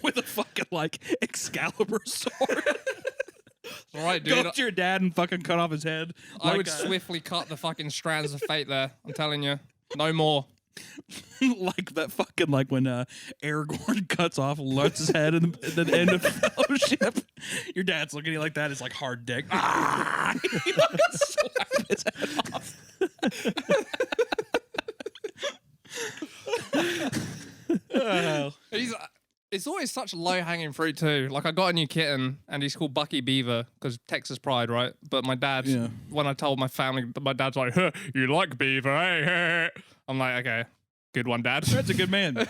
With a fucking like Excalibur sword. All right, Go dude. up to your dad and fucking cut off his head. I like would swiftly cut the fucking strands of fate there. I'm telling you. No more. like that fucking like when Aragorn cuts off Lutz's head in the end of Fellowship. Your dad's looking at you like that. It's like hard dick. Ah! He fucking slapped his head off. It's always such low hanging fruit too. Like I got a new kitten and he's called Bucky Beaver because Texas pride, right? But my dad, when I told my family, my dad's like, huh, "You like beaver, eh?" I'm like, "Okay, good one, Dad." That's a good man.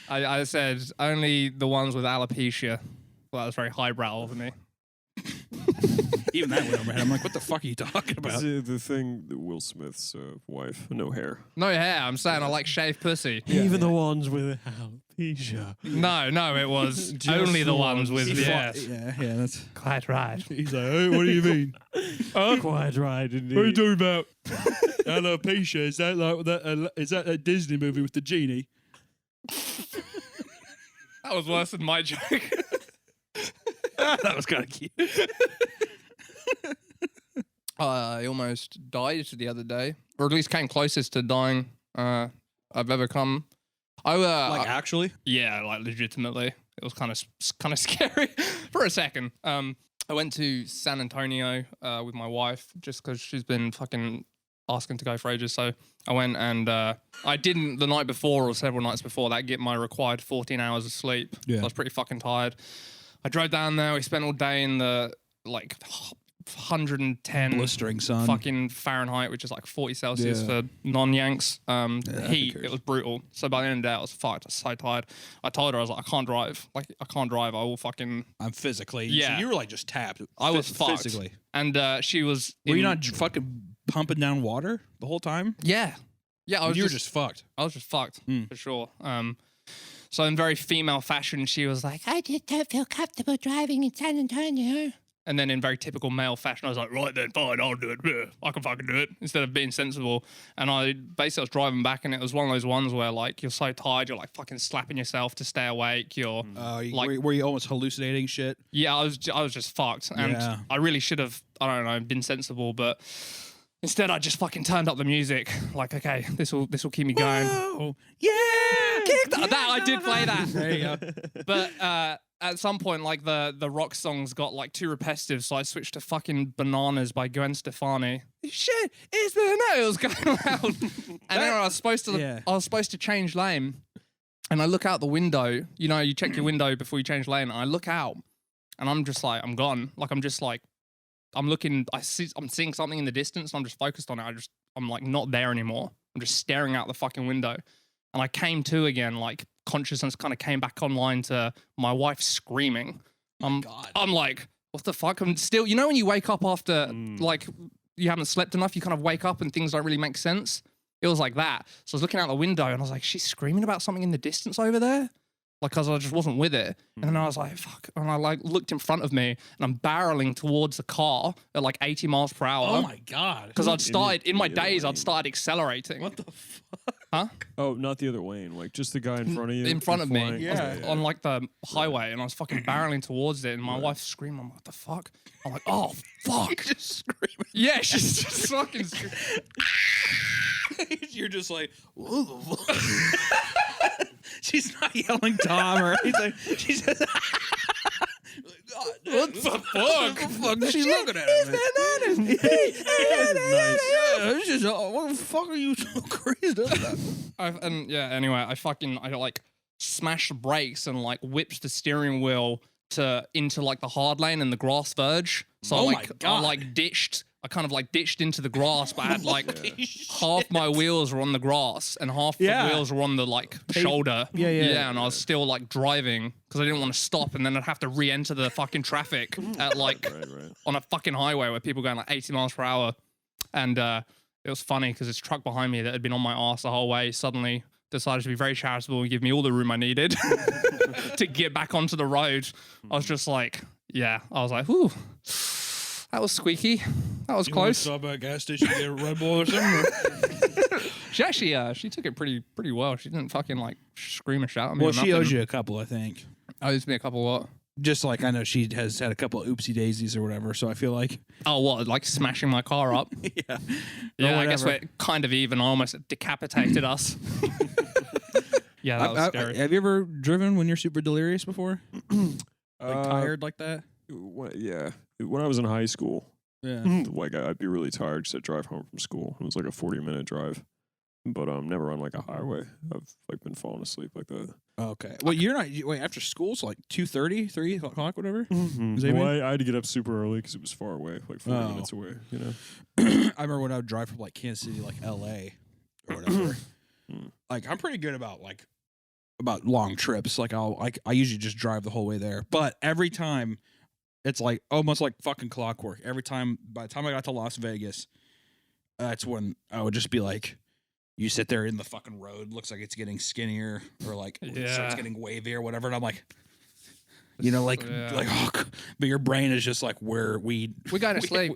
I said only the ones with alopecia. Well, that was very highbrow of me. Even that went over my head. I'm like, what the fuck are you talking about? The thing that Will Smith's wife, no hair. No hair. I'm saying I like shaved pussy. Even the ones with alopecia. No, it was only the ones with yes. Yeah, that's Quite right. He's like, hey, what do you mean? Quite right, indeed. What are you talking about? Alopecia, is that like that? Is that a Disney movie with the genie? That was worse than my joke. That was kind of cute. I almost died the other day, or at least came closest to dying I've ever come. Like actually? Yeah, like legitimately. It was kind of scary for a second. I went to San Antonio with my wife just because she's been fucking asking to go for ages. So I went and I didn't the night before or several nights before that get my required 14 hours of sleep. Yeah. So I was pretty fucking tired. I drove down there. We spent all day in the like 110 Blistering sun. fucking Fahrenheit, which is like 40 Celsius for non-Yanks. Heat. cares? It was brutal. So by the end of the day, I was fucked. I was so tired. I told her, I was like, I can't drive. Like, I can't drive. I will fucking... I'm physically. Yeah. So you were like just tapped. I was fucked. physically. And she was... Were you not fucking pumping down water the whole time? Yeah. Yeah, I was You were just fucked. I was just fucked, for sure. So in very female fashion, she was like, I just don't feel comfortable driving in San Antonio. And then in very typical male fashion, I was like, right then, fine, I'll do it. Yeah, I can fucking do it. Instead of being sensible. And I was driving back and it was one of those ones where like, you're so tired, you're like fucking slapping yourself to stay awake. You're like, were you almost hallucinating shit? yeah, I was just fucked. And Yeah. I really should have, I don't know, been sensible, but instead I just fucking turned up the music. Like, okay, this will keep me going. Oh, yeah. That I did play that. There you go. But at some point, like the rock songs got like too repetitive, so I switched to fucking "Bananas" by Gwen Stefani. Shit, it's bananas. It was going loud, and then I was supposed to change lane, And I look out the window. You know, you check your window before you change lane. And I look out, and I'm just like, I'm gone. Like I'm just like, I'm looking. I'm seeing something in the distance, and I'm just focused on it. I'm like not there anymore. I'm just staring out the fucking window. And I came to again, like consciousness kind of came back online to my wife screaming. God. I'm like, what the fuck? I'm still, you know, when you wake up after like you haven't slept enough, you kind of wake up and things don't really make sense. It was like that. So I was looking out the window and I was like, she's screaming about something in the distance over there. Like, cause I just wasn't with it. And then I was like, fuck. And I like looked in front of me and I'm barreling towards the car at like 80 miles per hour. Oh my God. Because I'd started, in my the other days, I'd lane. started accelerating. What the fuck? Huh? Oh, not the other lane. Like just the guy in front of you. In front of me. flying? Yeah. On like the highway and I was fucking barreling towards it and my wife screamed, I'm like, what the fuck? I'm like, oh, fuck. Just screaming. Yeah, she's just fucking screaming. You're just like, whoa. She's not yelling Tom or anything. She's just, what the fuck? What the fuck is she looking at? Is that honest? It's just, what the fuck are you so crazy about? And yeah, anyway, I like smashed the brakes and like whipped the steering wheel into like the hard lane and the grass verge. So Oh my like God. I kind of like ditched into the grass, but I had like half my wheels were on the grass and half the Yeah. wheels were on the like shoulder. Yeah. And I was still like driving because I didn't want to stop and then I'd have to re-enter the fucking traffic at like Right. on a fucking highway where people are going like 80 miles per hour. And it was funny because this truck behind me that had been on my ass the whole way suddenly decided to be very charitable and give me all the room I needed to get back onto the road. I was just like, yeah, I was like, whew, that was squeaky. That was close. Stop at a gas station to get a Red Bull or something? She actually, she took it pretty well. She didn't fucking like scream and shout at me. Well, or she owes nothing. you a couple, I think. Owes me a couple what? Just like I know she has had a couple of oopsie daisies or whatever, so I feel like Oh, what? Like smashing my car up? yeah, Yeah, I guess whatever. we're kind of even. I almost decapitated us. Yeah, that was scary. have you ever driven when you're super delirious before? Like tired like that? Yeah. When I was in high school, Yeah. like I'd be really tired because I'd drive home from school. It was like a 40-minute drive, but never on like a highway. I've like been falling asleep like that. Okay. Well, you're not. Wait, after school's like 2:30, 3 o'clock, whatever. Does that Well, mean? I had to get up super early because it was far away, like 40 Oh. minutes away. You know. I remember when I would drive from like Kansas City, like L.A. or whatever. Like I'm pretty good about long trips. Like I usually just drive the whole way there, but every time it's like almost like fucking clockwork. Every time, by the time I got to Las Vegas, that's when I would just be like, you sit there in the fucking road, looks like it's getting skinnier or like it starts Yeah. getting wavy or whatever, and I'm like, you know, like Yeah. oh, but your brain is just like where we go to sleep.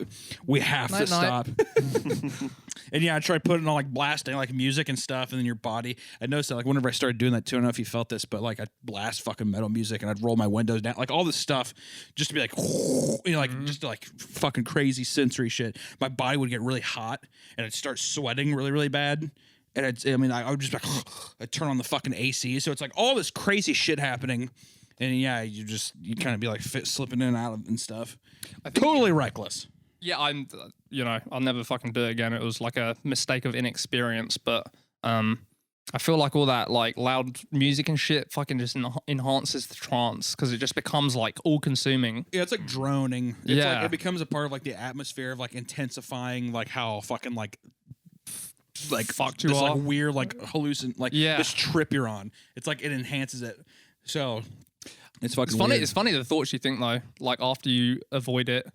we have to Night, night. stop. And yeah, I tried putting on like blasting like music and stuff, and then your body. I noticed that like whenever I started doing that too, I don't know if you felt this, but like I'd blast fucking metal music and I'd roll my windows down, like all this stuff, just to be like, you know, like just like fucking crazy sensory shit. My body would get really hot and I'd start sweating really, really bad. And I would just like, I'd turn on the fucking AC. So it's like all this crazy shit happening. And yeah, you kind of be like slipping in and out of and stuff. Totally reckless. Yeah, I'll never fucking do it again. It was like a mistake of inexperience, but I feel like all that like loud music and shit fucking just enhances the trance because it just becomes like all consuming. Yeah, it's like droning. It's Yeah. like it becomes a part of like the atmosphere of like intensifying like how fucking like Fucked you this are. like weird like hallucin like Yeah. this trip you're on. It's like it enhances it. So it's fucking It's funny. weird. It's funny the thoughts you think though. Like after you avoid it,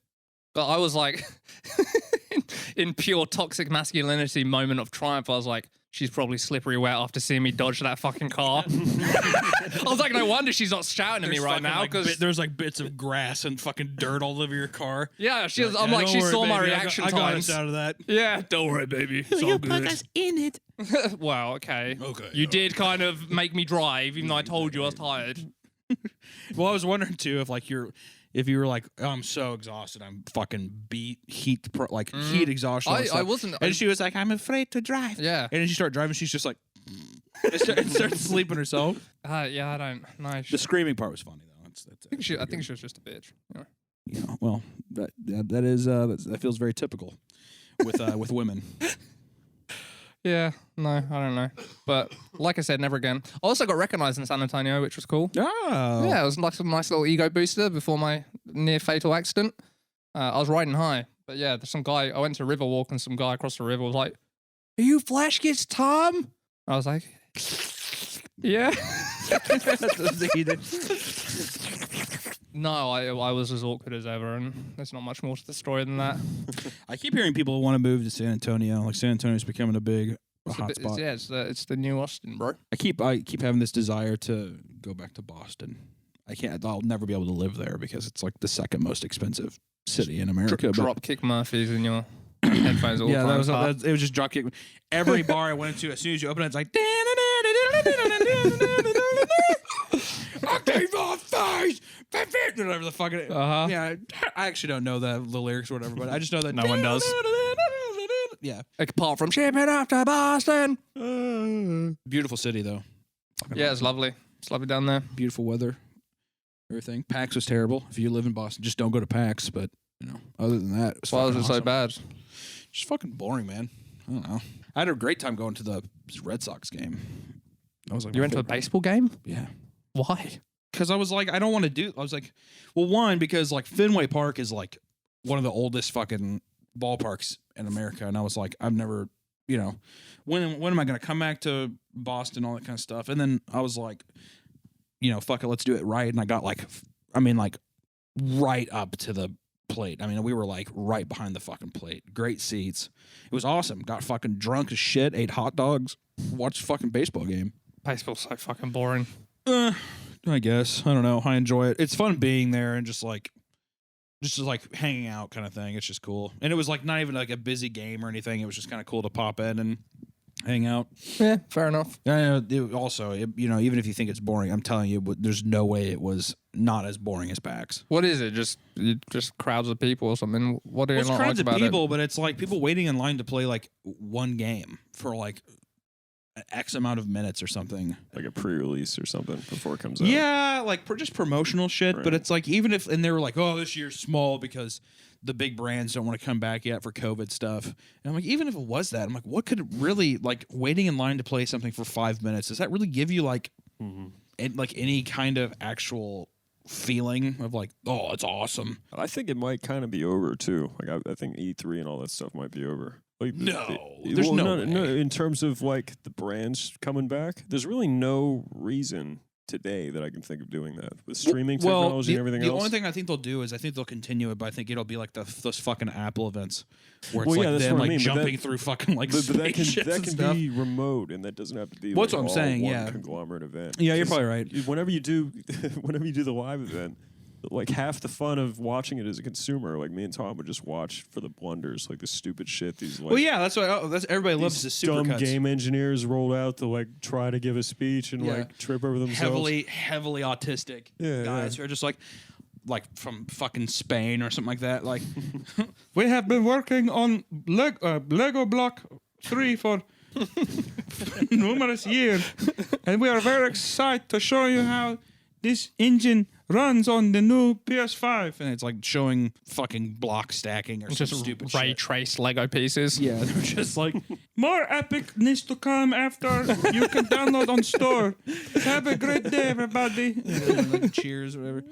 but I was like, in pure toxic masculinity moment of triumph, I was like, she's probably slippery wet after seeing me dodge that fucking car. I was like, no wonder she's not shouting at me There's right fucking, now like, because there's like bits of grass and fucking dirt all over your car. yeah, she was. I'm Yeah, like, don't she worry, saw my baby. reaction I got us times. out of that. Yeah, don't worry, baby. It's all good. in it. Well, okay. Okay. You did kind of make me drive, even though I told you I was tired. Well, I was wondering too if you were like, oh, I'm so exhausted, I'm fucking heat exhaustion. all that I stuff. wasn't. And she was like, I'm afraid to drive. Yeah. And then she started driving. She's just like, and started sleeping herself. Yeah, I don't know. The screaming part was funny though. I think she was just a bitch. Yeah. you know, well, that feels very typical with women. Yeah, no, I don't know. But like I said, never again. I also got recognized in San Antonio, which was cool. Oh. Yeah, it was like a nice little ego booster before my near fatal accident. I was riding high, but yeah, there's some guy. I went to Riverwalk and some guy across the river was like, "Are you Flash Kids Tom?" I was like, "Yeah." No, I was as awkward as ever, and there's not much more to the story than that. I keep hearing people want to move to San Antonio. Like San Antonio's becoming a big hot spot. Yeah, it's the new Austin, bro. I keep having this desire to go back to Boston. I can't. I'll never be able to live there because it's like the second most expensive city in America. Drop kick Murphys in your headphones all the Yeah, time. it was just drop kick. Every bar I went to, as soon as you open it, it's like. I gave off thighs, whatever the fuck it is. Yeah, I actually don't know the lyrics or whatever, but I just know that No one does. Yeah, Apart from shipping off to Boston. beautiful city though. Yeah, it's lovely. It's lovely down there. Beautiful weather, everything. PAX was terrible. If you live in Boston, just don't go to PAX. But other than that, it was Why was fucking it so awesome. bad? Just fucking boring, man. I don't know. I had a great time going to the Red Sox game. I was like, You went to a baseball game? Yeah. Why? Because I was like, I don't want to do. I was like, well, one, because like Fenway Park is like one of the oldest fucking ballparks in America, and I was like, I've never, when am I gonna come back to Boston, all that kind of stuff, and then I was like, fuck it, let's do it right, and I got like right up to the plate. I mean, we were like right behind the fucking plate. Great seats. It was awesome. Got fucking drunk as shit. Ate hot dogs. Watched a fucking baseball game. Baseball's so fucking boring. I guess. I don't know. I enjoy it. It's fun being there and just like hanging out kind of thing. It's just cool. And it was like not even like a busy game or anything. It was just kind of cool to pop in and hang out. Yeah, fair enough. Even if you think it's boring, I'm telling you, there's no way it was not as boring as PAX. What is it? Just crowds of people or something? What do you It's not crowds like of about people, but it's like people waiting in line to play like one game for like X amount of minutes or something. Like a pre-release or something before it comes out. Yeah, like just promotional shit. Right. But it's like and they were like, oh, this year's small because the big brands don't want to come back yet for COVID stuff. And I'm like, even if it was that, I'm like, what could it really, like waiting in line to play something for 5 minutes, does that really give you like any kind of actual feeling of like, oh, it's awesome? I think it might kind of be over too. Like I think E3 and all that stuff might be over. Like, There's no way. In terms of like the brands coming back, there's really no reason today that I can think of doing that with streaming technology and everything else. The only thing I think they'll do is I think they'll continue it, but I think it'll be like those fucking Apple events where it's Well, yeah, like that's them what I like mean, but jumping that- through fucking like But that spaceships can and stuff. be remote, and that doesn't have to be. Well, that's like what I'm all saying, one yeah. conglomerate event. Yeah, you're 'Cause probably right. Whenever you do the live event, like half the fun of watching it as a consumer, like me and Tom would just watch for the blunders, like the stupid shit. These like, Well, yeah, that's what everybody loves the these super dumb game engineers rolled out to like try to give a speech and Yeah. like trip over themselves. heavily autistic Yeah, guys who are just like from fucking Spain or something like that. Like, we have been working on Lego Block 3 for numerous years, and we are very excited to show you how this engine runs on the new PS5. And it's like showing fucking block stacking or some Just stupid ray shit. trace Lego pieces. Yeah, they're just like, more epicness to come after you can download on store. Have a great day, everybody. Like, cheers, whatever.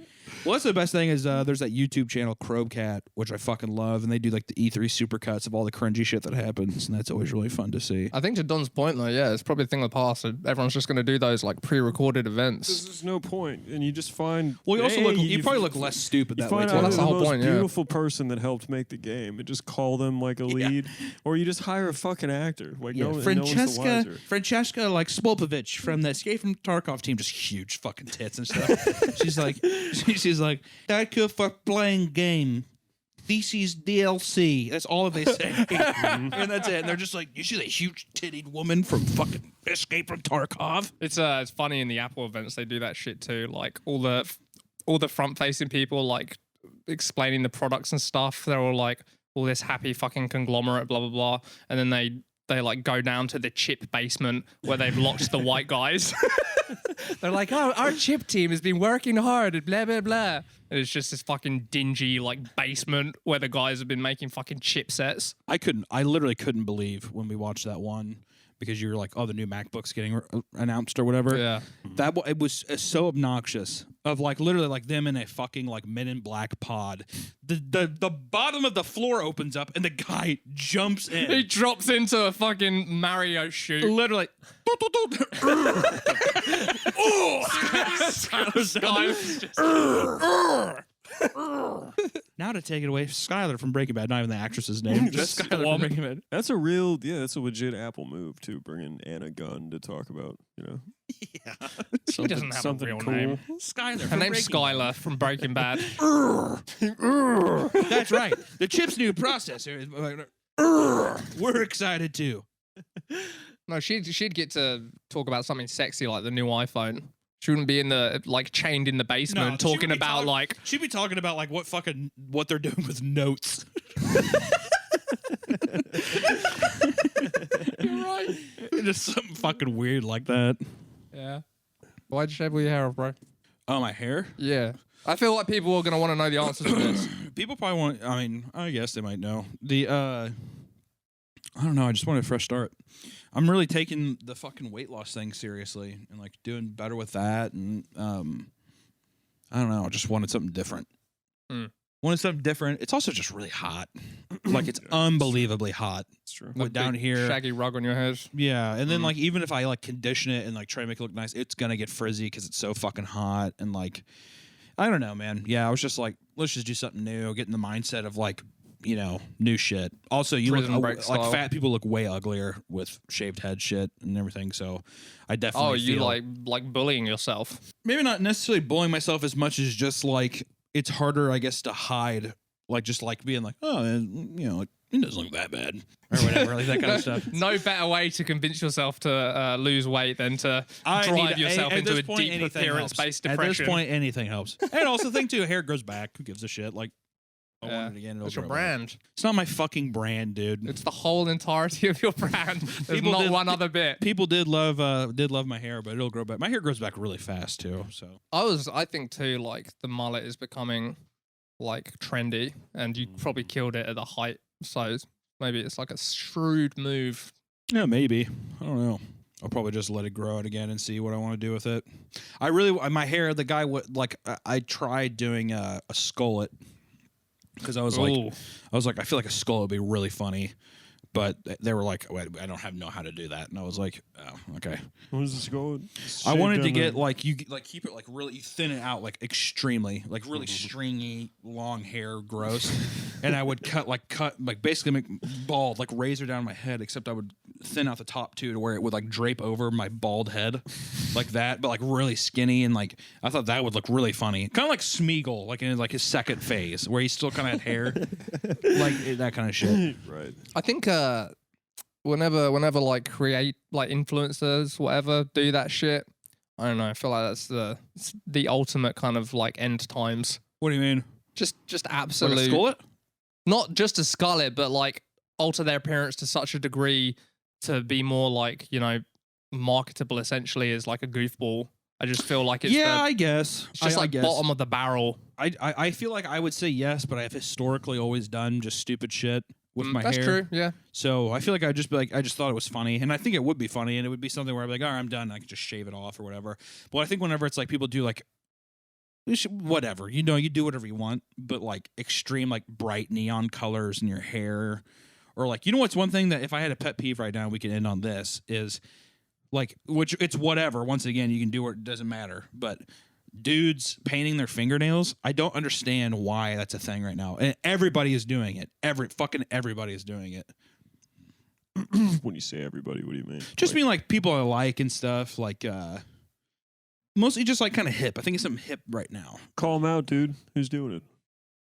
Well, that's the best thing is there's that YouTube channel, Crowcat, which I fucking love, and they do like the E3 supercuts of all the cringy shit that happens, and that's always really fun to see. I think to Don's point though, yeah, it's probably a thing of the past. Everyone's just going to do those like pre-recorded events. There's no point, and you just find. Well, you also hey, you probably look less stupid You that way find too. out that's who the the whole most point, yeah. beautiful person that helped make the game, and just call them like a lead, or you just hire a fucking actor. Like Yeah, no one's the wiser. Francesca like Spolpovich from the Escape from Tarkov team, just huge fucking tits and stuff. she's like, thank you for playing game. This is DLC. That's all they say. And that's it. And they're just like, you see that huge tittied woman from fucking Escape from Tarkov? It's funny in the Apple events they do that shit too. Like all the front facing people like explaining the products and stuff. They're all like all this happy fucking conglomerate, blah blah blah, and then they like go down to the chip basement where they've locked the white guys. They're like, oh, our chip team has been working hard and blah, blah, blah. And it's just this fucking dingy, like, basement where the guys have been making fucking chipsets. I literally couldn't believe when we watched that one. because you're like, oh, the new MacBook's getting announced or whatever. Yeah. It was so obnoxious of like literally like them in a fucking like Men in Black pod. The bottom of the floor opens up and the guy jumps in. He drops into a fucking Mario shoot. Literally. Now to take it away, Skylar from Breaking Bad, not even the actress's name. Just Skylar from Breaking Bad. That's a legit Apple move too, bringing Anna Gunn to talk about, Yeah. She doesn't have a something real cool. name. Skylar. Her name's Skylar from Breaking Bad. That's right. The chip's new processor is. We're excited too. No, she'd get to talk about something sexy like the new iPhone. She wouldn't be in the like chained in the basement she would talking be about like she'd be talking about like what they're doing with notes. You're right. Just something fucking weird like that. Yeah. Why'd you shave all your hair off, bro? Oh, my hair? Yeah. I feel like people are gonna want to know the answers to this. People probably want. I mean, I guess they might know the. I don't know. I just wanted a fresh start. I'm really taking the fucking weight loss thing seriously and like doing better with that. And I don't know. I just wanted something different. Wanted something different. It's also just really hot. Like it's unbelievably hot. It's true. With down Big here. shaggy rug on your head. Yeah, and then like even if I like condition it and like try to make it look nice, it's gonna get frizzy because it's so fucking hot. And like, I don't know, man. Yeah, I was just like, let's just do something new. Get in the mindset of like, new shit. Also, you Prison look break like style. fat people look way uglier with shaved head shit and everything. So, I definitely. Oh, you feel, like bullying yourself. maybe not necessarily bullying myself as much as just like it's harder, I guess, to hide. Like just like being like, oh, like, it doesn't look that bad or whatever, like that kind of stuff. No better way to convince yourself to lose weight than to I drive need- yourself at into this a point, deep anything appearance-based helps. depression. At this point, anything helps. And also, the thing too, hair grows back. Who gives a shit? Like, I Yeah. want it again. It'll It's your grow back. brand. It's not my fucking brand, dude. It's the whole entirety of your brand. There's People not did- one other bit. People did love my hair, but it'll grow back. My hair grows back really fast too. So I think too, like the mullet is becoming like trendy, and you probably killed it at the height. So maybe it's like a shrewd move. yeah, maybe. I don't know. I'll probably just let it grow out again and see what I want to do with it. My hair. The guy I tried doing a skullet because I was Ooh. like, I feel like a skull would be really funny. But they were like, I don't know how to do that. And I was like, oh, okay. What is this going? I wanted to get like you like keep it like really thin it out like extremely like really stringy long hair gross, and I would cut like basically make bald like razor down my head, except I would thin out the top too to where it would like drape over my bald head like that, but like really skinny, and like I thought that would look really funny, kind of like Smeagol like in like his second phase where he still kind of had hair like that kind of shit. Right. I think whenever like create like influencers whatever do that shit, I don't know, I feel like that's the ultimate kind of like end times. What do you mean? Just Like a absolute, skullet? not just to skull it, but like alter their appearance to such a degree to be more like, marketable essentially as like a goofball. I just feel like it's I guess it's just I like guess. bottom of the barrel. I feel like I would say yes, but I have historically always done just stupid shit with my That's hair. true, yeah. So I feel like I'd just be like, I just thought it was funny, and I think it would be funny, and it would be something where I'd be like, all right, I'm done. I can just shave it off or whatever. But I think whenever it's like people do like, whatever, you do whatever you want, but like extreme like bright neon colors in your hair, or like, what's one thing that if I had a pet peeve right now, we can end on this is like, which it's whatever. Once again, you can do it doesn't matter, but dudes painting their fingernails, I don't understand why that's a thing right now. And everybody is doing it. Everybody is doing it. When you say everybody, what do you mean? Just mean like people I like and stuff. Like mostly just like kind of hip. I think it's something hip right now. Call him out, dude. Who's doing it?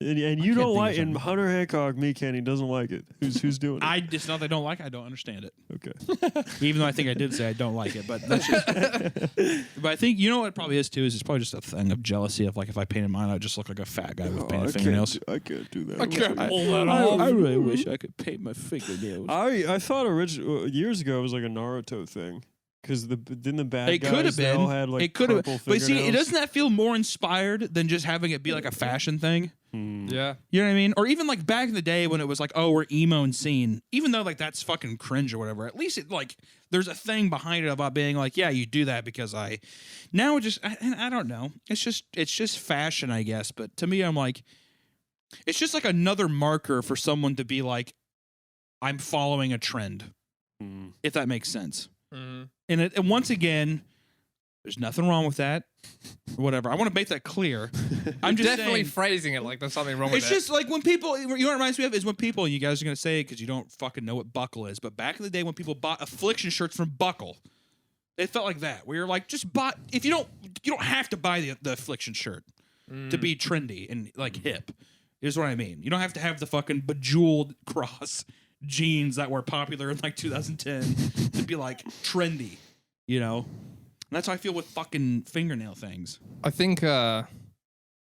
And you can't don't think like, of and something. Hunter Hancock, me, Kenny, doesn't like it. Who's doing it? It's not that I don't like it. I don't understand it. Okay. Even though I think I did say I don't like it, but that's just. But I think what it probably is too is it's probably just a thing of jealousy of like if I painted mine, I'd just look like a fat guy with painted fingernails. I can't do that. I can't pull that I off. really wish I could paint my fingernails. I thought years ago it was like a Naruto thing. Because didn't the bad It guys could have they all been. had like It could have. purple But see, fingernails? doesn't that feel more inspired than just having it be like a fashion thing? Yeah. You know what I mean? Or even like back in the day when it was like, oh, we're emo and scene. Even though like that's fucking cringe or whatever. At least it like there's a thing behind it about being like, yeah, you do that because now it just I don't know. It's just fashion, I guess. But to me, I'm like, it's just like another marker for someone to be like, I'm following a trend, if that makes sense. Mm-hmm. And once again, there's nothing wrong with that. Or whatever. I want to make that clear. I'm just Definitely saying, phrasing it like there's something wrong with it's it. just like when people, you know what it reminds me of is when people, and you guys are going to say it because you don't fucking know what Buckle is, but back in the day when people bought Affliction shirts from Buckle, it felt like that. Where you're like, just buy, if you don't have to buy the Affliction shirt to be trendy and like hip, is what I mean. You don't have to have the fucking bejeweled cross jeans that were popular in like 2010 to be like trendy, you know? And that's how I feel with fucking fingernail things. I think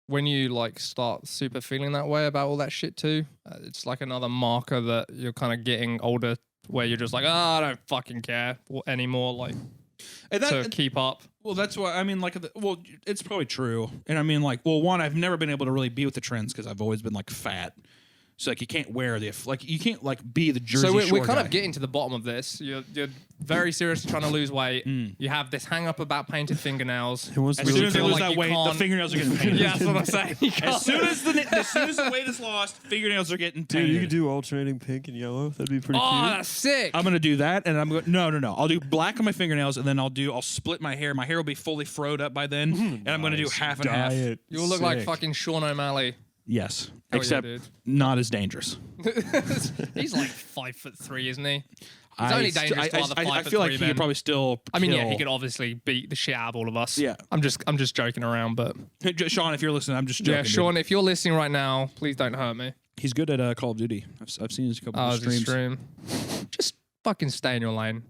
when you like start super feeling that way about all that shit too, it's like another marker that you're kind of getting older, where you're just like, I don't fucking care anymore. Like And that, to keep up. Well, that's what I mean. Like, well, it's probably true. And I mean, like, well, one, I've never been able to really be with the trends because I've always been like fat. So like, you can't wear you can't like be the Jersey So we're Shore kind guy. of getting to the bottom of this. You're very seriously trying to lose weight. You have this hang up about painted fingernails. It wants As to soon really as they feel lose like that you weight, the can't- fingernails are getting painted. Yeah, that's what I'm saying. You As can't- soon as the weight is lost, fingernails are getting Dude, painted. you could do alternating pink and yellow. That'd be pretty Oh, cute. that's sick. I'm gonna do that, and I'm going. No. I'll do black on my fingernails, and then I'll split my hair. My hair will be fully froed up by then, and I'm gonna do Nice. half and half. Diet. You'll look like Sick. fucking Sean O'Malley. Yes, Hell yeah, except dude. not as dangerous. He's like 5'3", isn't he? He's I only st- dangerous to other I 5'3" feel like he men. could probably still. I mean, yeah, he kill- could obviously beat the shit out of all of us. Yeah. I'm just joking around, but Sean, if you're listening, I'm just joking. yeah, dude. Sean, if you're listening right now, please don't hurt me. He's good at Call of Duty. I've seen his couple Oh, of it's streams. extreme. Just fucking stay in your lane.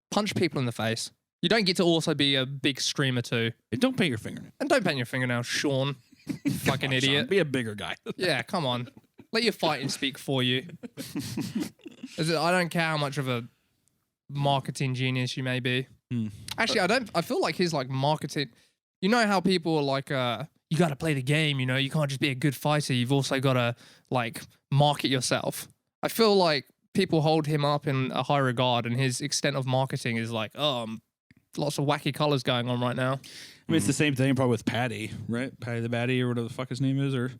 Punch people in the face. You don't get to also be a big streamer too. And don't paint your fingernail. And don't paint your fingernails, Sean. Fucking Sean, idiot. be a bigger guy. Yeah, come on. Let your fighting speak for you. I don't care how much of a marketing genius you may be. Actually, I feel like his like marketing. You know how people are like, you got to play the game. You know, you can't just be a good fighter. You've also got to like market yourself. I feel like people hold him up in a high regard, and his extent of marketing is like, lots of wacky colors going on right now. I mean, it's the same thing probably with Patty, right? Patty the Batty or whatever the fuck his name is, or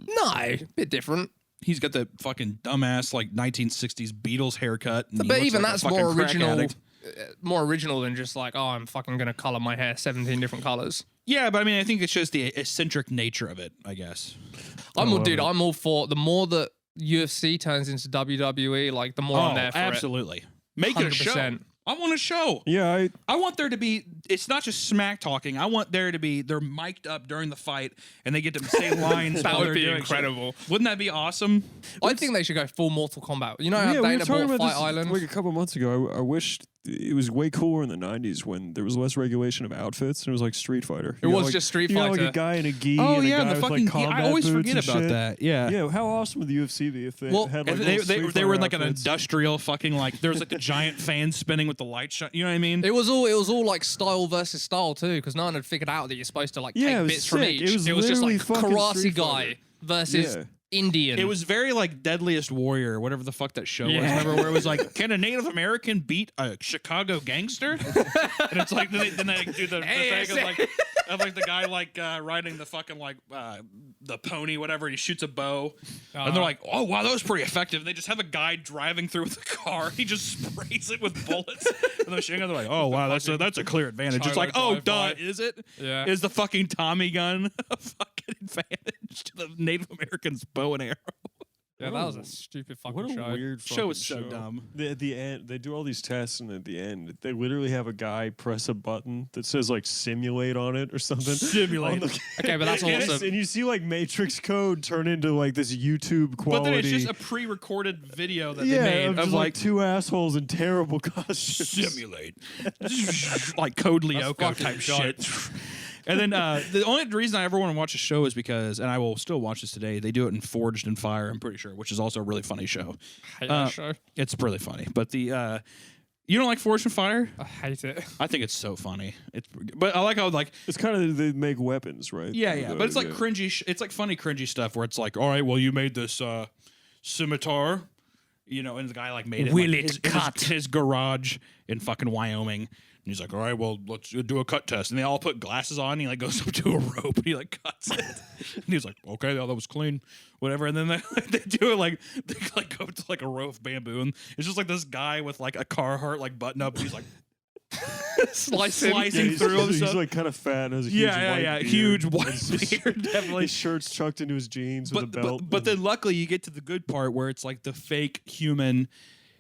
No, bit different. he's got that fucking dumbass like 1960s Beatles haircut. And he But looks even like a that's fucking more crack original. addict. More original than just like, oh, I'm fucking gonna color my hair 17 different colors. Yeah, but I mean, I think it's just the eccentric nature of it, I guess. I'm all for the more that UFC turns into WWE, like the more I'm there for absolutely. Make it a show. 100%. I want a show. Yeah, I want there to be, it's not just smack talking. I want there to be, they're mic'd up during the fight and they get to say lines. That while would they're be doing incredible. shit. Wouldn't that be awesome? I think they should go full Mortal Kombat. You know how we were Dana talking bought about Fight this Island? like a couple months ago. I wish it was way cooler in the 90s when there was less regulation of outfits and it was like Street Fighter. It You was got, like, just Street you got, like Fighter. a guy in a gi Oh, and a yeah, guy and the with fucking, like combat I always boots forget and about shit. that. Yeah. Yeah, how awesome would the UFC be if they Well, had like they little Street were in like Fighter an outfits? industrial fucking like there was like the giant fan spinning with the light shot. You know what I mean? It was all like style versus style too, because no one had figured out that you're supposed to like Yeah, it take was bits from sick. each. It was just literally like fucking karate Street guy Fighter. versus Yeah. Indian. It was very like Deadliest Warrior, whatever the fuck that show was. Yeah. Remember where it was like, can a Native American beat a Chicago gangster? And it's like then they do the thing of like the guy like riding the fucking like the pony, whatever. He shoots a bow, and they're like, oh wow, that was pretty effective. And they just have a guy driving through with a car. He just sprays it with bullets, and they're shooting. They're like, oh wow, that's a clear advantage. It's like, oh duh, is it? Yeah. Is the fucking Tommy gun a fucking advantage to the Native Americans' bow and arrow? Yeah, that was a stupid fucking What a show. weird Show fucking is so dumb. At the end, they do all these tests, and at the end, they literally have a guy press a button that says like "simulate" on it or something. Simulate. On the- Okay, but that's and, also and you see like Matrix code turn into like this YouTube quality. But then it's just a pre-recorded video that yeah, they made of of just, like two assholes in terrible costumes. simulate, like Code Lyoko fucking type dope. shit. And then the only reason I ever want to watch a show is because, and I will still watch this today. They do it in Forged in Fire, I'm pretty sure, which is also a really funny show. hate that show. It's really funny, but You don't like Forged in Fire? I hate it. I think it's so funny. But I like how like It's kind of they make weapons, right? yeah. But it's like cringy. It's like funny cringy stuff where it's like, all right, well, you made this scimitar, you know, and the guy like made it. Will like, it in cut? his garage in fucking Wyoming. And he's like, all right, well, let's do a cut test. And they all put glasses on. And he like goes up to a rope and he like cuts it. And he's like, okay, that was clean, whatever. And then they do it like they like go to like a row of bamboo, and it's just like this guy with like a Carhartt like button up. And he's like slicing Yeah, through him. he's like kind of fat and has a huge white beard. Huge white His- beard, definitely. His shirt's chucked into his jeans with a belt. But then luckily you get to the good part where it's like the fake human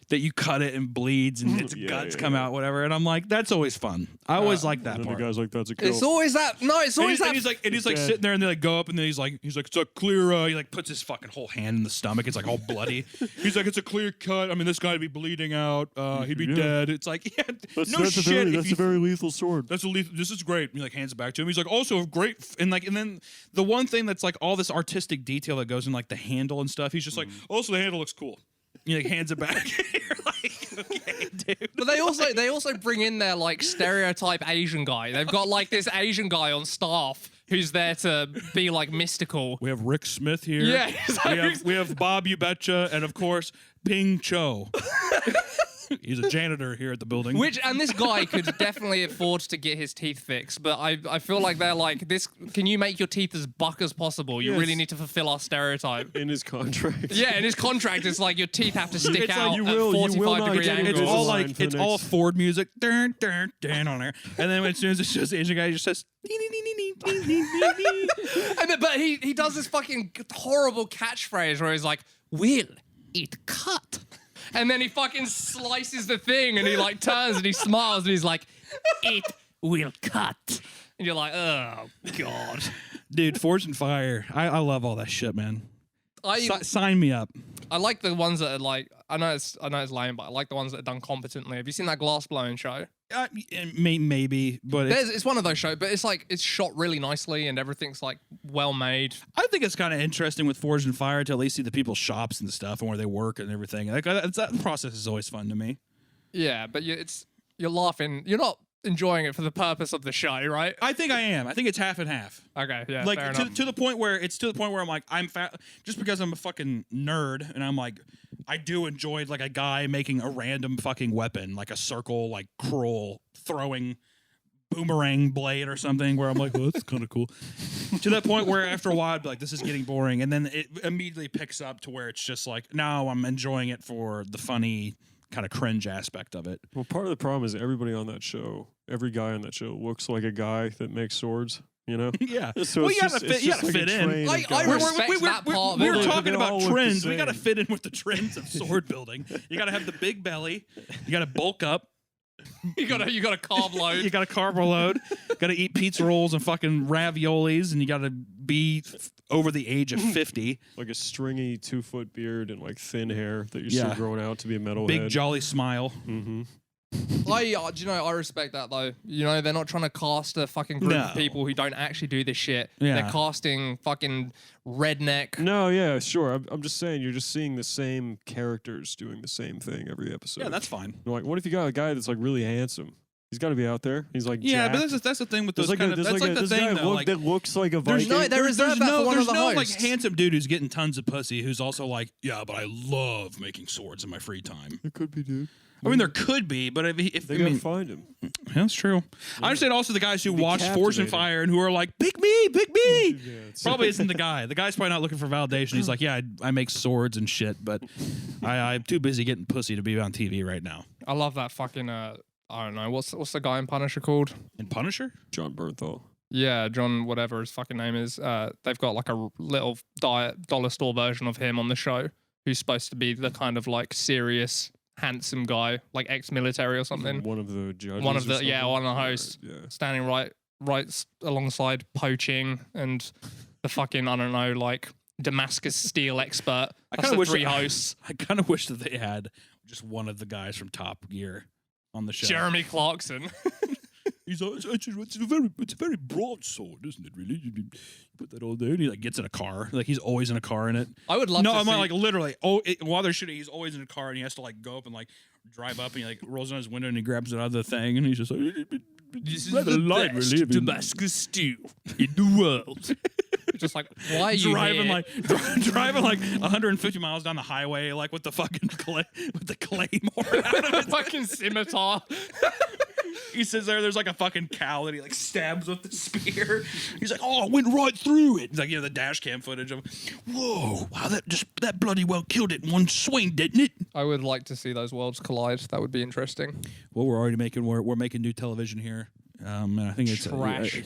that you cut it and bleeds and its guts come out, whatever. And I'm like, that's always fun. I always like that and then part. the guy's like, that's a kill. It's always that. No, it's always that. And he's like sitting there, and they like go up, and then he's like, it's a clear. He like puts his fucking whole hand in the stomach. It's like all bloody. He's like, it's a clear cut. I mean, this guy would be bleeding out. He'd be dead. It's like, yeah, that's shit. That's a very lethal sword. That's a lethal. This is great. He like hands it back to him. He's like, also great. And then the one thing that's like all this artistic detail that goes in like the handle and stuff. He's just like, also the handle looks cool. He like hands it back. You're like, okay, dude. But they also bring in their like stereotype Asian guy. They've got like this Asian guy on staff who's there to be like mystical. We have Rick Smith here. Yeah, we have Bob You Betcha, and of course Ping Cho. He's a janitor here at the building. And this guy could definitely afford to get his teeth fixed, but I feel like they're like, this. Can you make your teeth as buck as possible? You Yes. really need to fulfill our stereotype. In his contract. Yeah, in his contract, it's like your teeth have to stick It's like out you at will 45 not degree get it. it's angles. all line like for it's the all next- Ford music, dun, dun, dun, on there, and then as soon as it shows the Asian guy, he just says, But he does this fucking horrible catchphrase where he's like, "Will it cut?" And then he fucking slices the thing, and he like turns and he smiles and he's like, "It will cut." And you're like, "Oh God." dude, Forged in Fire. I love all that shit, man. Sign me up. I like the ones that are like, I know it's lame, but I like the ones that are done competently. Have you seen that glass blowing show? Maybe, but It's one of those shows, but it's like it's shot really nicely and everything's like well made. I think it's kind of interesting with Forged in Fire to at least see the people's shops and stuff and where they work and everything. Like that process is always fun to me. Yeah, but you're laughing. You're not enjoying it for the purpose of the show, right? I think I am. I think it's half and half. Okay, yeah, Like fair enough. to the point where I'm like just because I'm a fucking nerd and I'm like I do enjoy like a guy making a random fucking weapon like a circle like cruel throwing boomerang blade or something where I'm like, well, that's kind of cool. To that point where after a while I'd be like, this is getting boring, and then it immediately picks up to where it's just like now I'm enjoying it for the funny kind of cringe aspect of it. Well, part of the problem is everybody on that show, every guy on that show looks like a guy that makes swords. You know? Yeah. So well, it's you gotta just- fit. it's You just gotta like a fit in. train of Like, I guys. respect that part of We're it. talking They all about look the trends. We got to same. fit in with the trends of sword building. You got to have the big belly. You got to bulk up. you got a carb load. You got to carb load. Got to eat pizza rolls and fucking raviolis, and you got to be over the age of 50. Like a stringy 2-foot beard and like thin hair that you're Yeah. still growing out to be a metalhead. Big jolly smile. Mm-hmm. Do you know, I respect that though. You know, they're not trying to cast a fucking group No. of people who don't actually do this shit. Yeah. They're casting fucking redneck. No, yeah, sure. I'm just saying you're just seeing the same characters doing the same thing every episode. Yeah, that's fine. You're like, what if you got a guy that's like really handsome? He's got to be out there. He's like, Yeah, jacked. but that's the thing with There's those like kind a, of. there's That's like the this thing guy though. Like, that looks like a There's Viking. no- there is there's that for no, one there's of the no like hosts. handsome dude who's getting tons of pussy who's also like, yeah, but I love making swords in my free time. It could be, dude. I mean, there could be, but if They I gotta mean, find him. yeah, that's true. I understand also the guys who Be watch Forged in captivating. Fire and who are like, pick me, pick me. Yeah, it's- Probably isn't the guy. The guy's probably not looking for validation. He's like, yeah, I make swords and shit, but I'm too busy getting pussy to be on TV right now. I love that fucking I don't know, what's the guy in Punisher called? In Punisher? John Bernthal. Yeah, John, whatever his fucking name is. They've got like a little dollar store version of him on the show who's supposed to be the kind of like serious, handsome guy, like ex-military or something. One of the judges. One of or the- yeah, something? one of the hosts. Yeah. Standing right alongside poaching and the fucking, I don't know, like Damascus steel expert. That's kinda the wish three that- hosts. I kind of wish that they had just one of the guys from Top Gear on the show. Jeremy Clarkson. He's it's a very broad sword, isn't it? Really, you put that all there, and he like gets in a car. Like he's always in a car in it. I would love No, to I'm see... like literally. While they're shooting, he's always in a car, and he has to like go up and like drive up and he like rolls on his window and he grabs another thing and he's just like, This is the light we're living in. Damascus stew in the world. just like, why are you driving here? like driving like 150 miles down the highway like with the fucking with the claymore out of it. fucking scimitar. He sits there. There's like a fucking cow that he like stabs with the spear. He's like, "Oh, I went right through it." He's like, the dash cam footage of, "Whoa, wow, that bloody well killed it in one swing, didn't it?" I would like to see those worlds collide. That would be interesting. Well, we're making new television here, and I think it's Trash.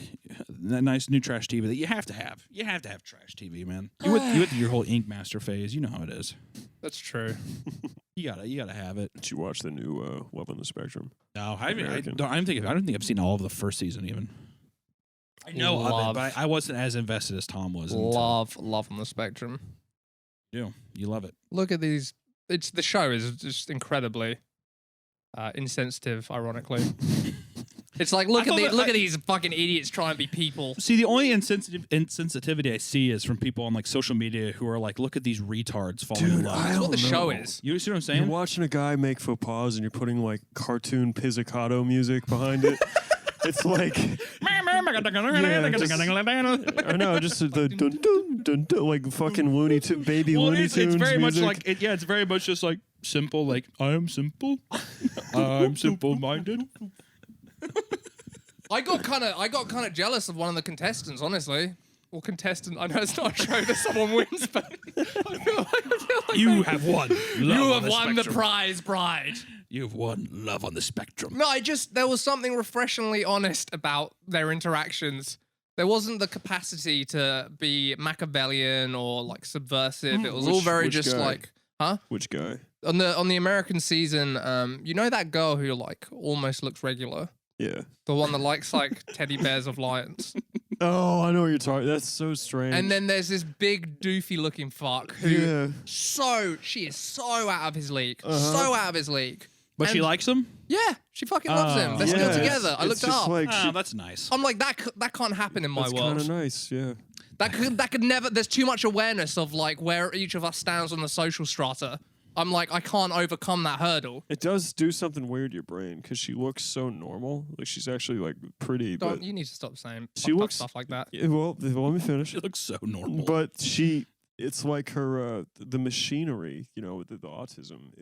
a nice new trash TV that you have to have. You have to have trash TV, man. You with your whole Ink Master phase, you know how it is. That's true. You gotta have it. Did you watch the new Love on the Spectrum? No, I American. don't think I've seen all of the first season even. I know of it, Love. but I wasn't as invested as Tom was. Love on the Spectrum. You love it. Look at these. The show is just incredibly insensitive. Ironically, it's like look at these fucking idiots trying to be people. See, the only insensitivity I see is from people on like social media who are like, "Look at these retards falling in love." That's what the show is. You see what I'm You're saying? watching a guy make faux pas and you're putting like cartoon pizzicato music behind it. It's like I know, just the dun, dun, dun, dun, like fucking Looney Tunes, baby Well, Looney it's Tunes very much music. like it's very much just like simple. Like I am simple, I'm simple-minded. I got kind of jealous of one of the contestants, honestly. Or contestant. I know it's not a show that someone wins, but I feel like You have won. you have won the prize, bride. You've won love on the spectrum. No, there was something refreshingly honest about their interactions. There wasn't the capacity to be Machiavellian or like subversive. It was all very which just guy? like, huh? Which guy? On the American season, you know that girl who like almost looks regular? Yeah. The one that likes like teddy bears of lions. Oh, I know what you're talking. That's so strange. And then there's this big doofy looking fuck who she is so out of his league. So out of his league. But she And- likes him. Yeah, she fucking loves him. They're still together. I looked it up. Like Oh, that's nice. I'm like that can't happen in my that's world. kind of nice, yeah. That could never. There's too much awareness of like where each of us stands on the social strata. I'm like, I can't overcome that hurdle. It does do something weird to your brain because she looks so normal. Like she's actually like pretty. Don't But you need to stop saying she fucked up looks stuff like that? Yeah, well, let me finish. She looks so normal. But it's like her the machinery, with the autism.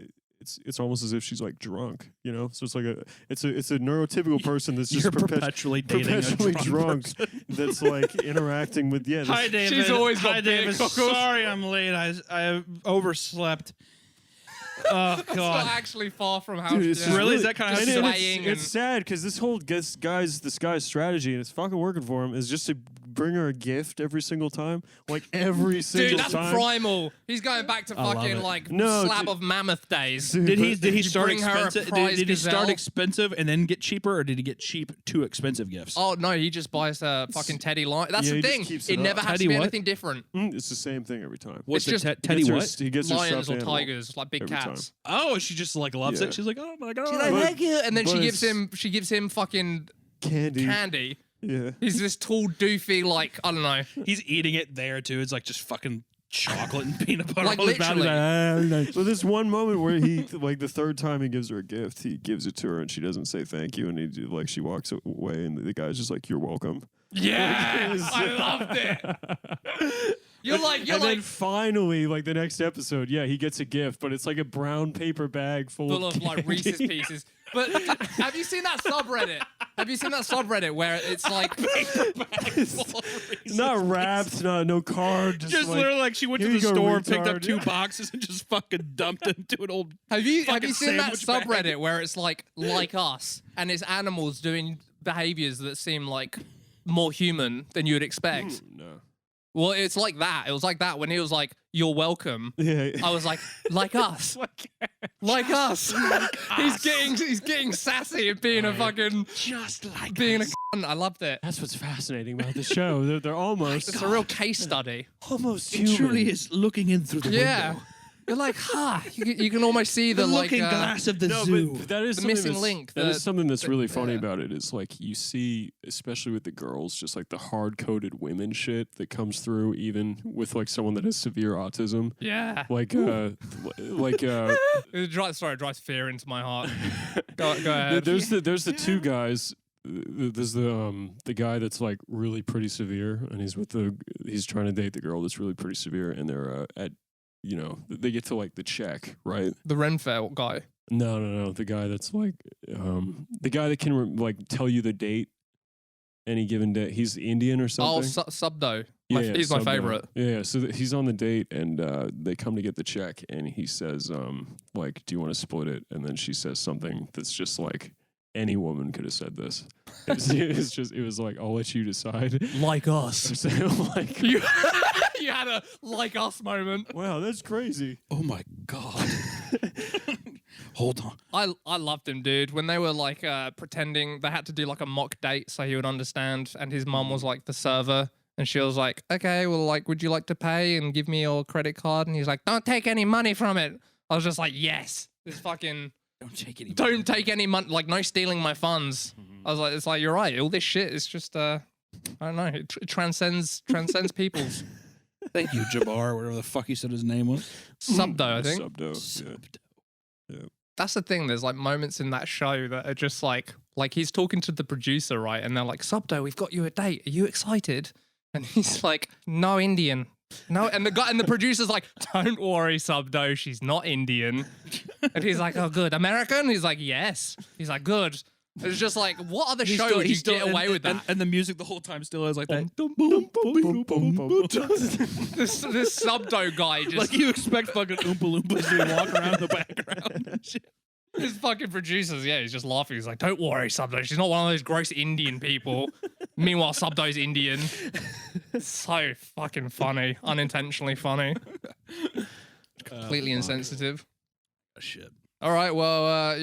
It's almost as if she's like drunk, So it's like it's a neurotypical person that's just You're perpetually dating perpetually a drunk that's like interacting with Hi, David. She's always got Hi, big David. cockles. Sorry, I'm late. I overslept. Oh It's not God. actually far from how. Dude, it's yeah. Really? Is that kind of And Just stuff? swaying it's and- sad because this whole this guy's strategy, and it's fucking working for him, is just to bring her a gift every single time, like every single Dude, that's time. primal. He's going back to love fucking it. like No, slab dude. of mammoth days. Dude, Did he but- start bring her a expensive? prize Did he start gazelle? expensive and then get cheaper, or did he get cheap to expensive gifts? Oh no, he just buys a fucking Teddy lion. That's Yeah, the he just thing. keeps It it never up. has Teddy to be what? anything different. It's the same thing every time. What's it's the just Teddy Gets her- what? He gets her Lions stuffed or animal tigers, like big every cats. Oh, she just like loves Yeah. it. She's like, oh my God. She's like, But- thank you, and then but she gives him fucking Candy. candy. Yeah. He's this tall doofy, like I don't know. He's eating it there too. It's like just fucking chocolate and peanut butter. Like, all his mouth. He's literally. like, So there's one moment where he, like the third time he gives her a gift, he gives it to her and she doesn't say thank you, and she walks away, and the guy's just like, "You're welcome." Yeah, I loved it. You're And then finally, like the next episode, he gets a gift, but it's like a brown paper bag full full of like candy. Reese's Pieces. But have you seen that subreddit? Have you seen that subreddit where it's like Not wrapped, no card, just like, literally like she went to here the you go, store and picked up retard. 2 boxes and just fucking dumped into an old. Have you fucking seen that sandwich bag. subreddit where it's like us and it's animals doing behaviors that seem like more human than you would expect? No. Well, it's like that. It was like that when he was like, "You're welcome." Yeah. I was like us, like us. He's getting sassy and being a fucking Just like being a cunt. I loved it. That's what's fascinating about the show. They're almost It's a real case study. almost It human. truly is looking in through the Yeah. window. You're like, you can almost see The the like looking glass of the No, zoo. but that is the something missing that's- link, That is something that's really funny yeah. about it. Is like you see, especially with the girls, just like the hard-coded women shit that comes through, even with like someone that has severe autism. yeah. Like, It drives fear into my heart. Go ahead. there's the two guys. There's the guy that's like really pretty severe, and he's trying to date the girl that's really pretty severe, and they're they get to like the check, right? The Renfair guy. No, the guy that's like the guy that can like tell you the date any given day. He's Indian or Oh, something. Subdo. He's my Subdo. favorite. Yeah, so he's on the date, and they come to get the check, and he says, like, do you want to split it? And then she says something that's just like, any woman could have said this. It was like, I'll let you decide. Like us. Like, You had a like us moment. wow, that's crazy. Oh my god. Hold on. I loved him, dude. When they were like pretending, they had to do like a mock date so he would understand, and his mum was like the server, and she was like, okay, well, like, would you like to pay and give me your credit card? And he's like, don't take any money from it. I was just like, yes, this fucking don't take any money, like no stealing my funds. I was like, it's like, you're right, all this shit is just I don't know, it transcends peoples. Thank you, Jabbar, whatever the fuck he said his name was. Subdo, I think. Subdo. Yeah. That's the thing. There's like moments in that show that are just like he's talking to the producer, right? And they're like, Subdo, we've got you a date. Are you excited? And he's like, no, Indian. No. And the producer's like, don't worry, Subdo, she's not Indian. And he's like, oh, good. American? He's like, yes. He's like, good. It's just like, what other show would you get away with that? And the music the whole time still is like that. This Subdo guy just Like you expect fucking Oompa Loompas to walk around the background and shit. his fucking producers, yeah, he's just laughing. He's like, don't worry, Subdo. She's not one of those gross Indian people. Meanwhile, Subdo's Indian. So fucking funny. Unintentionally funny. Completely insensitive. Shit. All right, well,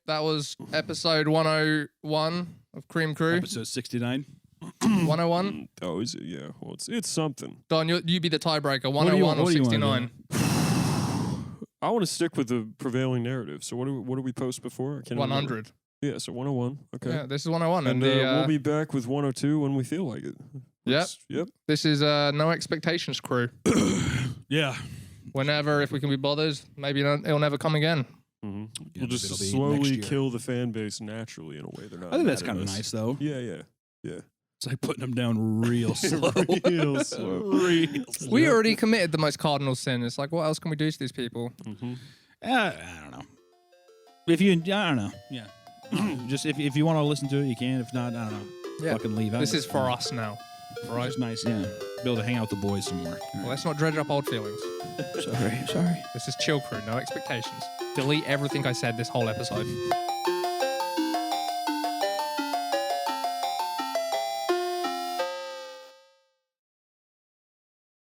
that was episode 101 of Cream Crew. Episode 69. 101. Oh, is it? Yeah. Well, it's something. Don, you be the tiebreaker. What do you 101 want- or what do you wanna 69. I want to stick with the prevailing narrative. So what do we post before? I can't remember. 100. Yeah, so 101. Okay. Yeah, this is 101. And the, we'll be back with 102 when we feel like it. Yep. This is No Expectations Crew. Yeah. Whenever, if we can be bothered, maybe it'll never come again. Mm-hmm. Yeah, We'll just it'll be next slowly year. kill the fan base naturally in a way they're not. I think that's mad at kind of us. nice, though. Yeah. It's like putting them down real slow. Real slow. Real slow. We already committed the most cardinal sin. It's like, what else can we do to these people? Mm-hmm. I don't know. I don't know. Yeah. Just if you want to listen to it, you can. If not, I don't know. Yeah. Fucking leave out. This is for us now. Right. It's nice, yeah. Be able to hang out with the boys some more. Well, let's not dredge up old feelings. Sorry. This is Chill Crew, No Expectations. Delete everything I said this whole episode.